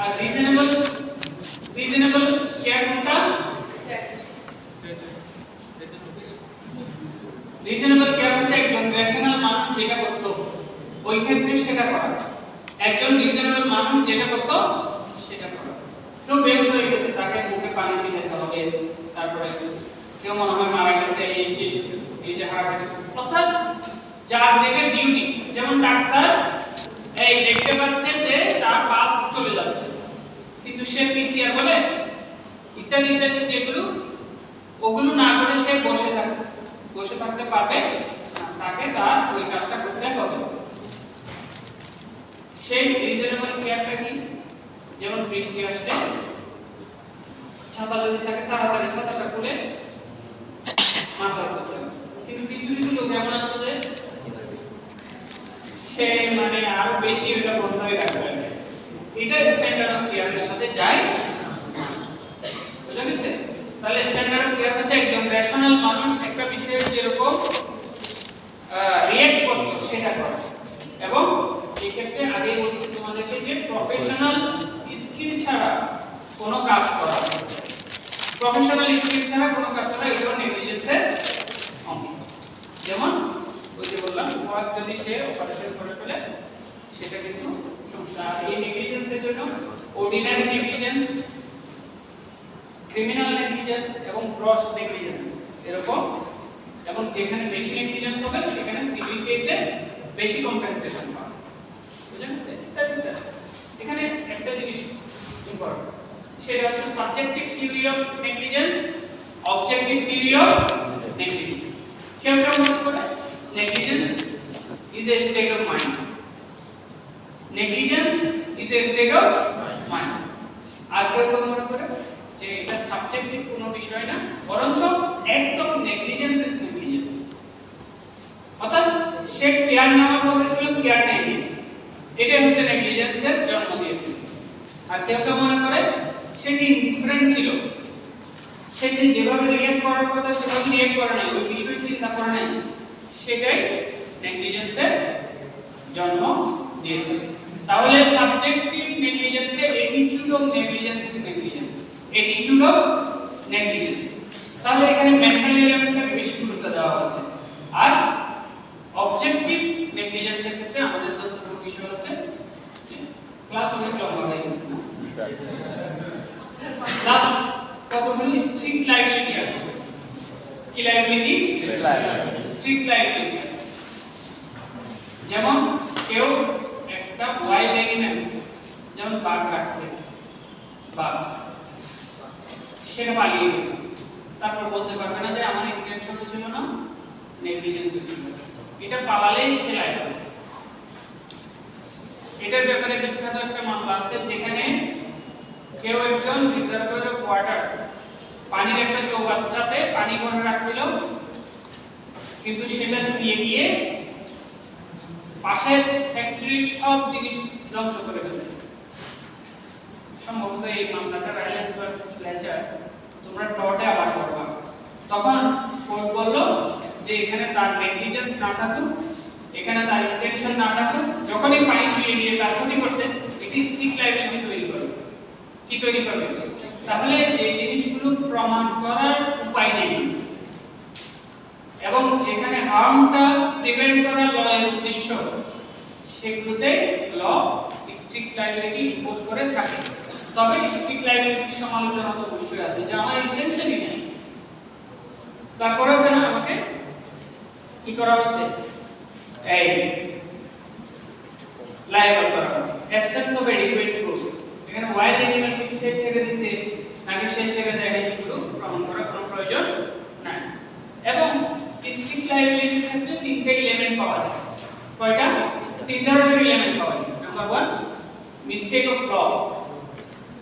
আর রিজনেবল কেয়ার কোনটা? রিজনেবল কেয়ার হচ্ছে একজন রেশনাল মানুষ যেটা করত ওই ক্ষেত্রে সেটা করা। একজন রিজনেবল মানুষ যেটা করত সেটা করা। কেউ বেহুশ হয়ে গেছে, তাকে মুখে পানি ছিটাতে হবে। তারপরে কেউ মনে হয় মারা গেছে, এই যে হার্ট অ্যাটাক। অর্থাৎ যার যেটা ডিউটি, যেমন ডাক্তার এই দেখতে পাচ্ছেন যে তার পালস চলে যাচ্ছে, কিন্তু সে পিসিআর বলে ইত্যাদি ইত্যাদি যেগুলো ওগুলো না করে সে বসে থাকতে পারবে না, তাকে তার ওই কাজটা করতে হবে। সেই রিজনেবল কেয়ারটা কি? যেমন বৃষ্টি আসলে ছাতা যদি থাকে তাড়াতাড়ি ছাতাটা খুলে মাথার করতে হবে। কিন্তু কিছু কিছু লোক এমন আছে যে সে মানে আরো বেশি এটা বন্ধ হয়ে রাখবে। এটা স্ট্যান্ডার্ড অফ কেয়ারের সাথে যায়। বুঝা গেছে? তাহলে স্ট্যান্ডার্ড অফ কেয়ার হচ্ছে একজন রেশনাল মানুষ একটা বিষয়ে যেরকম রিঅ্যাক্ট করতো সেটা করে। এবং এই ক্ষেত্রে আগেই বলছি তোমাদেরকে যে প্রফেশনাল স্কিল ছাড়া কোনো কাজ করা, প্রফেশনাল স্কিল ছাড়া কোনো কাজ করা এটাও নেগলিজেন্সের অংশ। যেমন ওই যে বললাম ওয়ার্ক যদি সে অপারেশন করে ফেলে সেটা কিন্তু সমস্যা। এই নেগলিজেন্সের জন্য অর্ডিনারি নেগলিজেন্স, ক্রিমিনাল নেগলিজেন্স এবং গ্রস নেগলিজেন্স এরকম। এবং যেখানে বেশি নেগলিজেন্স হবে সেখানে সিভিল কেসে বেশি কম্পেনসেশন পাবে। বুঝা গেছে? এখানে একটা জিনিস ইম্পর্টেন্ট, সেটা হচ্ছে subjective theory of negligence, objective theory of negligence. কেউ কেউ মনে করে negligence is a state of mind. Negligence is a state of mind. আর কেউ কেউ মনে করে যে এটা সাবজেক্টিভ কোনো বিষয় না, বরঞ্চ act of negligence is negligence. অর্থাৎ সে কেয়ার নেওয়ার পথে ছিল কেয়ার নেয়নি, এটাই হচ্ছে নেগলিজেন্সের জন্ম দিয়েছে। আর কেউ কেউ মনে করে সে যে ইনডিফারেন্ট ছিল, সে যে যেভাবে রিঅ্যাক্ট করার কথা সেভাবে রিঅ্যাক্ট করে নাই, ওই বিষয়ে চিন্তা করে নাই, সেটাই নেগলিজেন্সের জন্ম দিয়েছে। তাহলে সাবজেক্টিভ নেগলিজেন্সে attitude of negligence is negligence, attitude of negligence. তাহলে এখানে মেন্টাল এলিমেন্টটাকে বেশি গুরুত্ব দেওয়া হচ্ছে। আর অবজেক্টিভ নেগলিজেন্সের ক্ষেত্রে আমাদের যতটুকু বিষয় হচ্ছে, ক্লাস অনেক লম্বা হয়ে গেছে না, লাস্ট কতগুলো স্ট্রিক্ট লায়াবিলিটি আছে। কি লায়াবিলিটি? Strict liability. যেমন কেউ একটা ওয়াইল্ড অ্যানিমেল, যেমন বাঘ রাখছে, বাঘ সেটা পালিয়ে গেছে, তারপর বলতে পারবে না যে আমার ইন্টেনশন ছিল না, নেগলিজেন্স ছিল, এটা পালালেই সে লায়াবল। এটার ব্যাপারে বিখ্যাত একটা মামলা আছে, যেখানে কেউ একজন রিজার্ভার অফ ওয়াটার, পানির একটা চৌবাচ্চাতে পানি ভরে রাখছিল, কিন্তু সেটা চুরিয়ে গিয়ে পাশের ফ্যাক্টরির সব জিনিস ধ্বংস করে ফেলছে। সম্ভবত এই মামলাটা রাইলেন্স ভার্সেস ফ্লেচার, তোমরা টটে আবার পড়বা। তখন কোর্ট বলল যে এখানে তার নেগলিজেন্স না থাকুক, এখানে তার ইন্টেনশন না থাকুক, যখনই পানি চুরিয়ে গিয়ে তার ক্ষতি করছে, এটি স্ট্রিক্ট লায়াবিলিটি তৈরি করবে। কি তৈরি করবে? তাহলে যে জিনিসগুলো প্রমাণ করার উপায় নেই এবং যেখানে হার্মটা প্রিভেন্ট করা লয়ের উদ্দেশ্য, সেগুলোতে ল স্ট্রিক্ট লায়াবিলিটি ইম্পোজ করে থাকে। তবে স্ট্রিক্ট লায়াবিলিটির সমালোচনা তো অবশ্যই আছে, যে আমার ইন্টেনশনই নেই, তারপরেও কেন আমাকে কি করা হচ্ছে, এই লায়াবল করা হচ্ছে। অ্যাবসেন্স অফ এডিকুয়েট প্রুফ, এখানে ওয়াইল্ড অ্যানিমেলকে সে ছেড়ে দিছে নাকি সে ছেড়ে দেয়, কিন্তু প্রমাণ করার কোনো প্রয়োজন নাই। এবং স্ট্রিক্ট লায়াবিলিটির ক্ষেত্রে তিনটে এলিমেন্ট পাওয়া যায়। কয়টা? তিন ধরনের এলিমেন্ট পাওয়া যায়। Number 1, mistake of law.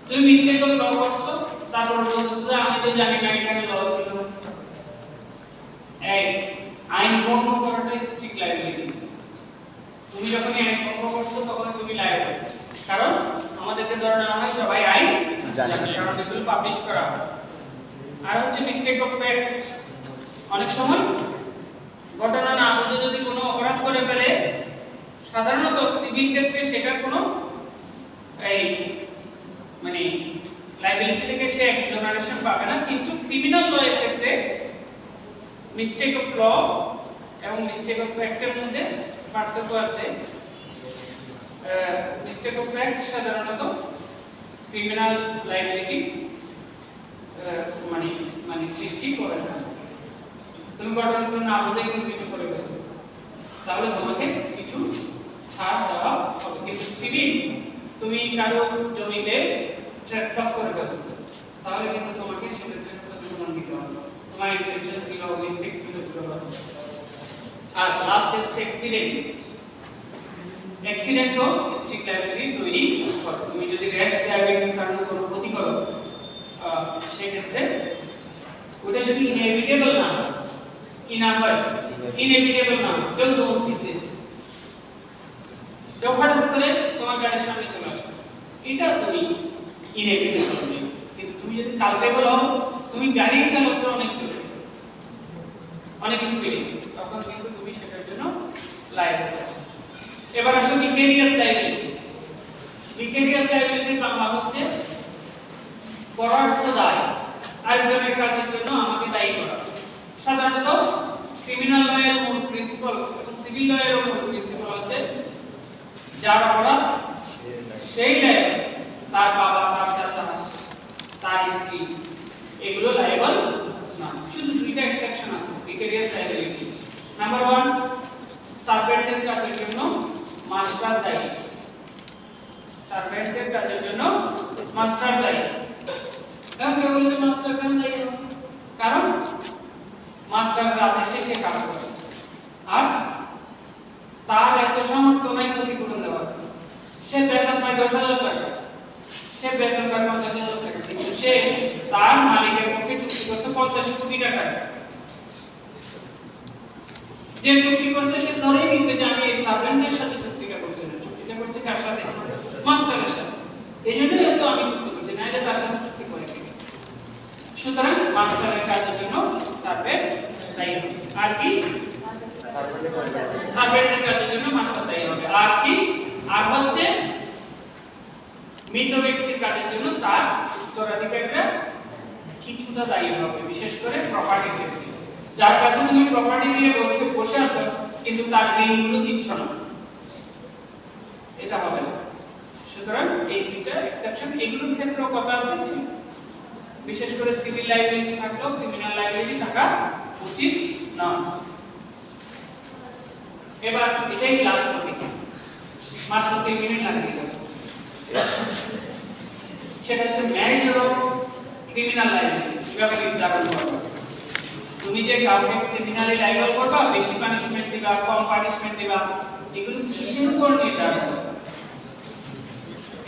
তুমি মিস্টেক অফ ল করছো, তারপর বলছো যে আমি তো জানি না এখানে ল ছিল। এই আইন ভঙ্গ করাটা স্ট্রিক্ট লায়াবিলিটি। তুমি যখন আইন ভঙ্গ করছো তখন তুমি লায়াবল, কারণ আমাদেরকে ধরে নেওয়া হয় সবাই আইন জানে, কারণ এগুলো পাবলিশ করা হয়। আর হচ্ছে মিস্টেক অফ ফ্যাক্ট, অনেক সময় ঘটনা না বুঝে যদি কোনো অপরাধ করে ফেলে, সাধারণত সিভিল ক্ষেত্রে সেটার কোনো এই মানে লায়াবিলিটি থেকে সে এক্সোনারেশন পাবে না, কিন্তু ক্রিমিনাল ল এর ক্ষেত্রে মিস্টেক অফ ল এবং মিস্টেক অফ ফ্যাক্টের মধ্যে পার্থক্য আছে। মিস্টেক অফ ফ্যাক্ট সাধারণত ক্রিমিনাল লায়াবিলিটি মানে সৃষ্টি করে না। তুমি ঘটনাটা না বুঝে কোনো কিছু করে ফেলেছো, তাহলে তোমাকে কিছু ছাড় দেওয়া হবে। কিন্তু সিভিল, তুমি কারো জমিতে ট্রেসপাস করে ফেলছো, তাহলে কিন্তু তোমাকে সেটার জন্য ক্ষতিপূরণ দিতে হবে। তোমার ইন্টেনশন ছিল, মিস্টেক ছিল। আর লাস্ট হচ্ছে অ্যাক্সিডেন্ট। অ্যাক্সিডেন্টও স্ট্রিক্ট লায়াবিলিটি তৈরি করে। তুমি যদি র্যাশ ড্রাইভিং কারণে কোনো ক্ষতি করো, সেক্ষেত্রে ওটা যদি ইনএভিটেবল না হয়, কি না হয়, ইনএভিটেবল না হয়, কেউ তো উঠতেছে, কেউ হঠাৎ করে তোমার গাড়ির সামনে চলে আসে, এটা তুমি ইনএভিটেবল। কিন্তু তুমি যদি কালপেবল হও, তুমি গাড়ি চালাচ্ছ অনেক জোরে, অনেক স্পিডে, তখন কিন্তু তুমি সেটার জন্য লায়াবল। এবার আসলে ভিকেরিয়াস লায়াবিলিটি। ভিকেরিয়াস লায়াবিলিটির বাংলা হচ্ছে পরোক্ষ দায়, আরেকজনের কাজের জন্য আমাকে দায়ী করা। সাধারণত ক্রিমিনাল লয়ের মূল প্রিন্সিপাল এবং সিভিল লয়ের মূল প্রিন্সিপাল হচ্ছে যার অপরাধ সেই লায়াবল, তার বাবা, তার চাচা, তার স্ত্রী, এগুলো লায়াবল না। শুধু দুইটা এক্সেপশন আছে ভিকেরিয়াস লায়াবিলিটি। নাম্বার 1, সার্ভেন্টের কাজের জন্য মাস্টার দায়ী। সার্ভেন্টের কাজের জন্য মাস্টার দায়ী। কেউ বলে মাস্টার কেন দায়ী? কারণ মাস্টার রাতে সে কাজ করে, আর তার এত সামর্থ্য নাই ক্ষতিপূরণ দেওয়ার। সে বেতন পায় 10,000 টাকা, সে বেতন পায় 50,000 টাকা, কিন্তু সে তার মালিকের পক্ষে চুক্তি করছে 50 কোটি টাকা। যে চুক্তি করছে সে ধরেই নিছে যে আমি এই সার্ভেন্টের সাথে মাস্টারের কাজের জন্য সার্ভেন্ট দায়ী হবে। আর কি সার্ভেন্টের কাজের জন্য মাস্টার দায়ী হবে। আর কি আর হচ্ছে মৃত ব্যক্তির কাজের জন্য তার উত্তরাধিকারীরা কিছুটা দায়ী হবে, বিশেষ করে প্রপার্টি ক্ষেত্রে। যার কাছে তুমি প্রপার্টি নিয়ে বসে আছো কিন্তু তার ঋণগুলো দিচ্ছ না, এটা হবে না। সুতরাং এই দুইটা এক্সেপশন, এগুলোর ক্ষেত্রেও কথা আছে যে বিশেষ করে সিভিল লাইবিলিটি থাকলেও ক্রিমিনাল লাইবিলিটি থাকা উচিত না। এবার এটাই লাস্ট টপিক, মাত্র 3 মিনিট লাগবে। সেটা হচ্ছে মেজার অফ ক্রিমিনাল লাইবিলিটি। কিভাবে নির্ধারণ করবে? তুমি যে কাউকে ক্রিমিনালি লাইবল করবা, বেশি পানিশমেন্ট দিবা, কম পানিশমেন্ট দিবা, এগুলো কিসের উপর নির্ধারণ করবে?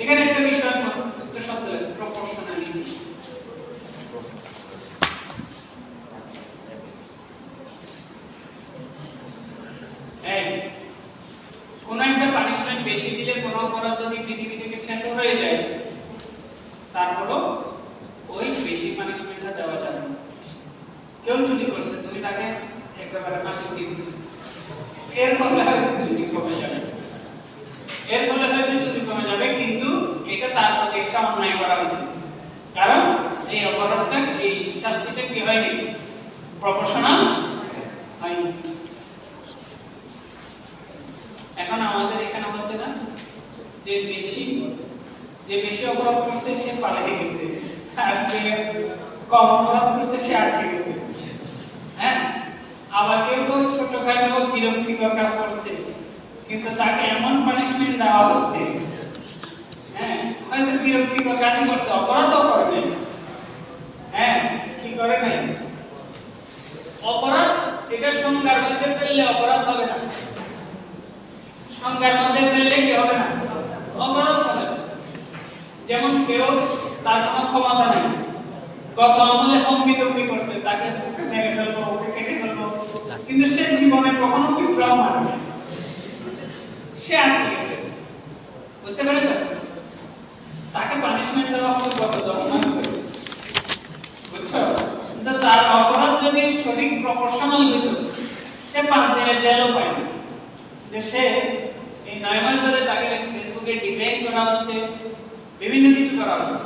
এখানে একটা বিষয় একটা শব্দ প্রপোর্শনালিটি। কোন একটা পানিশমেন্ট বেশি দিলে কোন অপরাধ যদি পৃথিবী থেকে শেষ হয়ে যায়, তারপরও ওই বেশি পানিশমেন্টটা দেওয়া যাবে না। কেউ চুরি করছে, তুমি তাকে একেবারে ফাঁসি দিয়ে দিচ্ছ, এর ফলে হয়তো চুরি কমে যাবে, কিন্তু এটা তার প্রতি একটা অন্যায় করা হয়েছে, কারণ এই অপরাধটা, এই শাস্তিটা কি হয়নি, প্রপোর্শনাল হয়নি। এখন আমাদের এখানে হচ্ছে না যে বেশি অপরাধ করছে সে পালিয়ে গেছে, আর যে কম অপরাধ করছে সে আটকে গেছে। হ্যাঁ, আবার কেউ ছোটখাটো বিরক্তিকর কাজ করছে কিন্তু তাকে এমন পানিশমেন্ট দেওয়া হচ্ছে, হ্যাঁ হয়তো বিরক্তিকর কাজই করছে, অপরাধও করে নাই। হ্যাঁ, কি করে নাই? অপরাধ এটা সংজ্ঞার মধ্যে ফেললে অপরাধ হবে না, সংজ্ঞার মধ্যে ফেললে কি হবে না, অপরাধ হবে। যেমন কেউ তার কোনো ক্ষমতা নাই, গত আমলে হম্বিতম্বি করছে, তাকে ওকে মেরে ফেলবো, ওকে কেটে ফেলবো, কিন্তু সে জীবনে কখনো বিপ্লব মারবে, সে আটকে গেছে। বুঝতে পেরেছ? তাকে পানিশমেন্ট দেওয়া হবে কত, 10 মাস করে, বুঝছো? কিন্তু তার অপরাধ যদি সঠিক প্রপোর্শনাল হইতো, সে 5 দিনের জেলও পায় না। যে সে এই 9 মাস ধরে তাকে ফেসবুকে ডিফেন্ড করা হচ্ছে, বিভিন্ন কিছু করা হচ্ছে,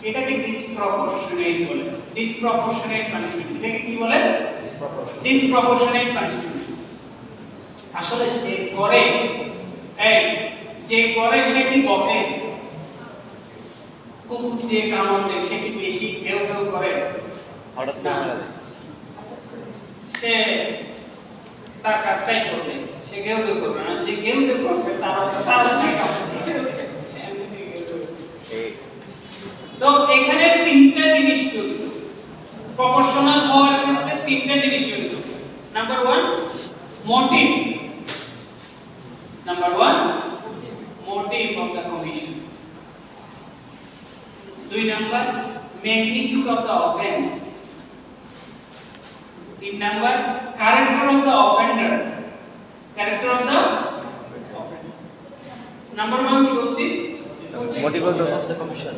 এটাকে ডিসপ্রপোর্শনেট বলে। ডিসপ্রপোর্শনেট পানিশমেন্ট, এটাকে কি বলে? Disproportionate punishment. আসলে যে করে সে কি বকে, কুকুর যে কামড় দেয় সে কি বেশি কেউ করে? হঠাৎ না, সে তার কাজটাই করবে, সে কেউ করবে না। যে কেউ করবে তার সারা তো এখানে 3টা জিনিস জড়িত, প্রপোর্শনাল হওয়ার ক্ষেত্রে 3টা জিনিস জড়িত। Number 1 motive, number 1 motive of the commission, 2 number magnitude of the offence, 3 number character of the offender, character of the offender. Number 1 কি বলছি? Motive of the commission.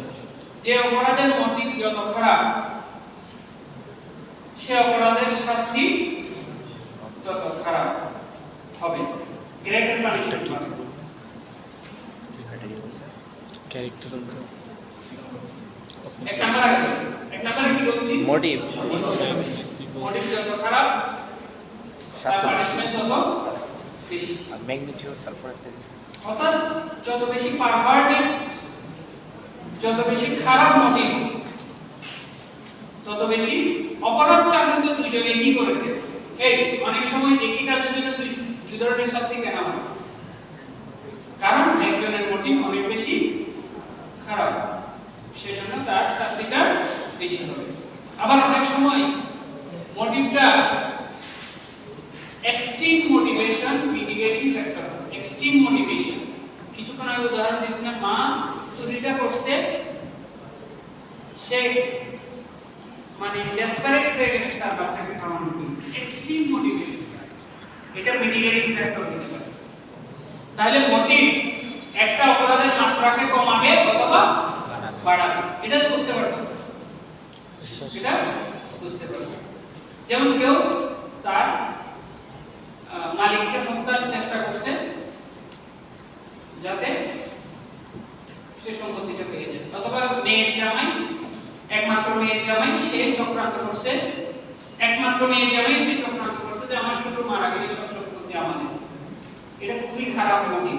যে অপরাধের মোটিভ যত খারাপ, সে অপরাধের শাস্তি তত খারাপ হবে, গ্রেটার পানিশমেন্ট হবে। ক্যারেক্টার এক নাম্বারে কি বলছি? মোটিভ মোটিভ যত খারাপ, তার পানিশমেন্ট তত বেশি। ম্যাগনিটিউড, তারপর একটা অর্থাৎ যত বেশি পারভার্টেড, যত বেশি খারাপ মোটিভ, তত বেশি অপরাধটা কিন্তু দুইজনে কি করেছে। এই অনেক সময় একই কাজের জন্য দুই ধরনের শাস্তি কেন হয়? কারণ একজনের মোটিভ অনেক বেশি খারাপ, সেজন্য তার শাস্তিটা বেশি হবে। আবার অনেক সময় মোটিভটা extreme motivation mitigating factor, extreme motivation. কিছুক্ষণ আগে উদাহরণ দিয়েছিলাম, মা চুরিটা করছে, সে মানে ডেসপারেট হয়ে গেছে তার বাচ্চাকে খাওয়ানোর জন্য, এক্সট্রিম মোটিভেশন, এটা মিটিগেটিং ফ্যাক্টর হতে পারে। তাহলে মোটিভ একটা অপরাধের মাত্রাকে কমাবে অথবা বাড়াবে, এটা তো বুঝতে পারছো? এটা বুঝতে পারছো? যেমন কেউ তার মালিককে হত্যার চেষ্টা করছে যাতে সে সম্পত্তিটা পেয়ে যায়, অথবা মেয়ের জামাই, একমাত্র মেয়ের জামাই সে চক্রান্ত করছে, একমাত্র মেয়ের জামাই সে চক্রান্ত করছে যে আমার শ্বশুর মারা গেলে সব সম্পত্তি আমাদের। এটা খুবই খারাপ মনে,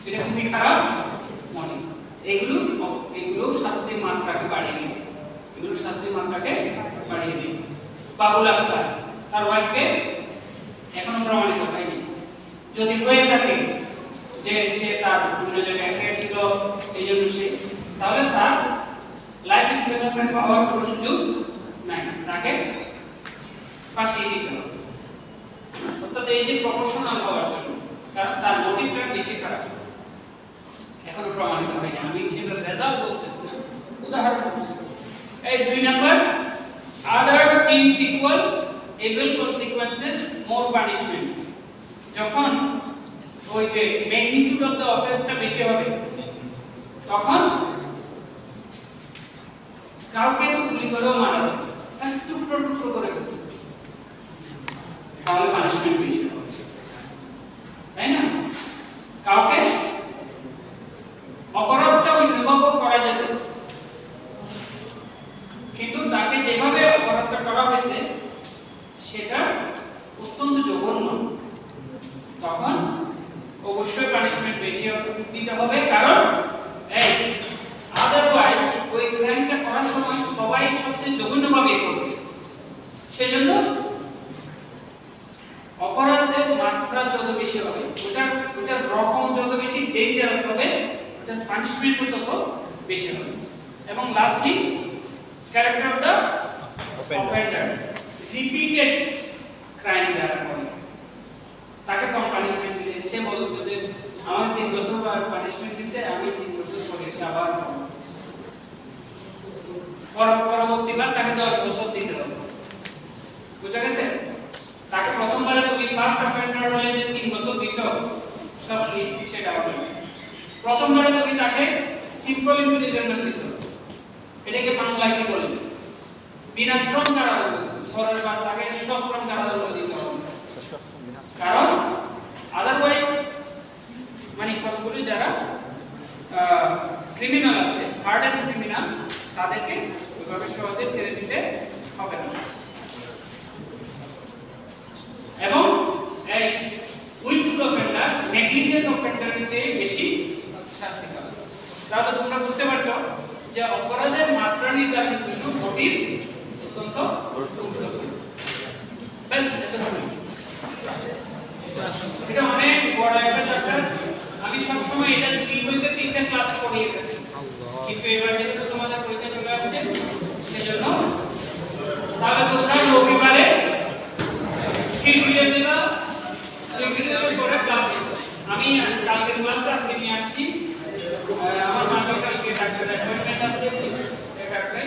এটা খুবই খারাপ মনে। এগুলো শাস্তির মাত্রাকে বাড়িয়ে দিবে, এগুলো শাস্তির মাত্রাকে বাড়িয়ে দিবে। বাবুল আক্তার তার ওয়াইফকে এখনো প্রমাণিত হয়নি, যদি হয়ে থাকে যে সে তার অন্য জায়গায় অ্যাফেয়ার ছিল এই জন্য সে, তাহলে তার লাইফ ইমপ্রিজনমেন্ট পাওয়ার কোনো সুযোগ নাই, তাকে ফাঁসি দিতে হবে। অর্থাৎ এই যে প্রপোর্শনাল হওয়ার জন্য, কারণ তার মোটিভটা বেশি খারাপ, এখনো প্রমাণিত হয়নি, আমি সেটা রেজাল্ট বলতেছি না, উদাহরণ বলছি। এই 2 number, other things equal, evil consequences, more punishment। যখন ওই যে ম্যাগনিটিউড অফ দ্য অফেন্সটা বেশি হবে, তখন কাউকে তো গুলি করেও মারা যাবে, টুকরো টুকরো করে ফেলছে, তাহলে পানিশমেন্ট বেশি হবে, তাই না? কাউকে অপরাধটা অনুভব করা যেত, কিন্তু তাকে যেভাবে অপরাধটা করা হয়েছে সেটা অত্যন্ত জঘন্য, তখন অবশ্যই পানিশমেন্ট বেশি দিতে হবে। কারণ এই আদারওয়াইজ ওই ক্রাইমটা করার সময় সবাই সবচেয়ে জঘন্যভাবে করবে, সেজন্য অপরাধের মাত্রা যত বেশি হবে, ওটার রকম যত বেশি ডেঞ্জারাস হবে, ওটার পানিশমেন্টও তত বেশি হবে। এবং lastly character of the offender, repeated crime যারা করে তাকে কম পানিশমেন্ট দিলে সে বলবে যে আমার 3 বছর পানিশমেন্ট দিছে, আমি 3 বছর পরে এসে আবার পরবর্তীবার তাকে 10 বছর দিতে হবে, বুঝা গেছে? তাকে প্রথমবারে তুমি ফার্স্ট অফেন্ডার হলে যে 3 বছর দিছো সব সেটা হবে, প্রথমবারে তুমি তাকে সিম্পল ইমপ্রিজনমেন্ট দিছো, এটাকে বাংলায় কি বলে? বিনাশ্রম কারাদণ্ড, পরের বার তাকে সশ্রম কারাদণ্ড দিতে হবে। কারণ আদারওয়াইজ মানে কতগুলি যারা ক্রিমিনাল আছে, হার্ডেন ক্রিমিনাল, তাদেরকে ওইভাবে সহজে ছেড়ে দিতে হবে না। এবং এই উইথফুল অফেন্ডার নেগলিজেন্ট অফেন্ডারের চেয়ে বেশি শাস্তি পাবে। তাহলে তোমরা বুঝতে পারছো যে অপরাধের মাত্রা নির্ধারণের জন্য মোটিভ অত্যন্ত গুরুত্বপূর্ণ। বেশ, এটা অনেক বড় একটা চ্যাপ্টার, আমি সবসময় এটা 3টা ক্লাস পড়িয়ে থাকি, কিন্তু এবার যেহেতু তোমাদের পরীক্ষা চলে আসছে সেজন্য তাহলে তোমরা রবিবারে টিউটোরিয়াল দিবা, টিউটোরিয়াল করে ক্লাস দিবা। আমি কালকে ক্লাসটা আজকে নিয়ে আসছি, আমার মাকে কালকে ডাক্তার অ্যাপয়েন্টমেন্ট আছে, এটা একটা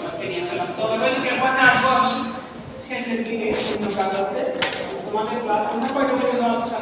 আজকে নিয়ে গেলাম। তো এবার ক্যাম্পাসে আসবো আমি শেষের দিকে, অন্য কাজ আছে। তোমাদের ক্লাস কয়টা পর্যন্ত আছে?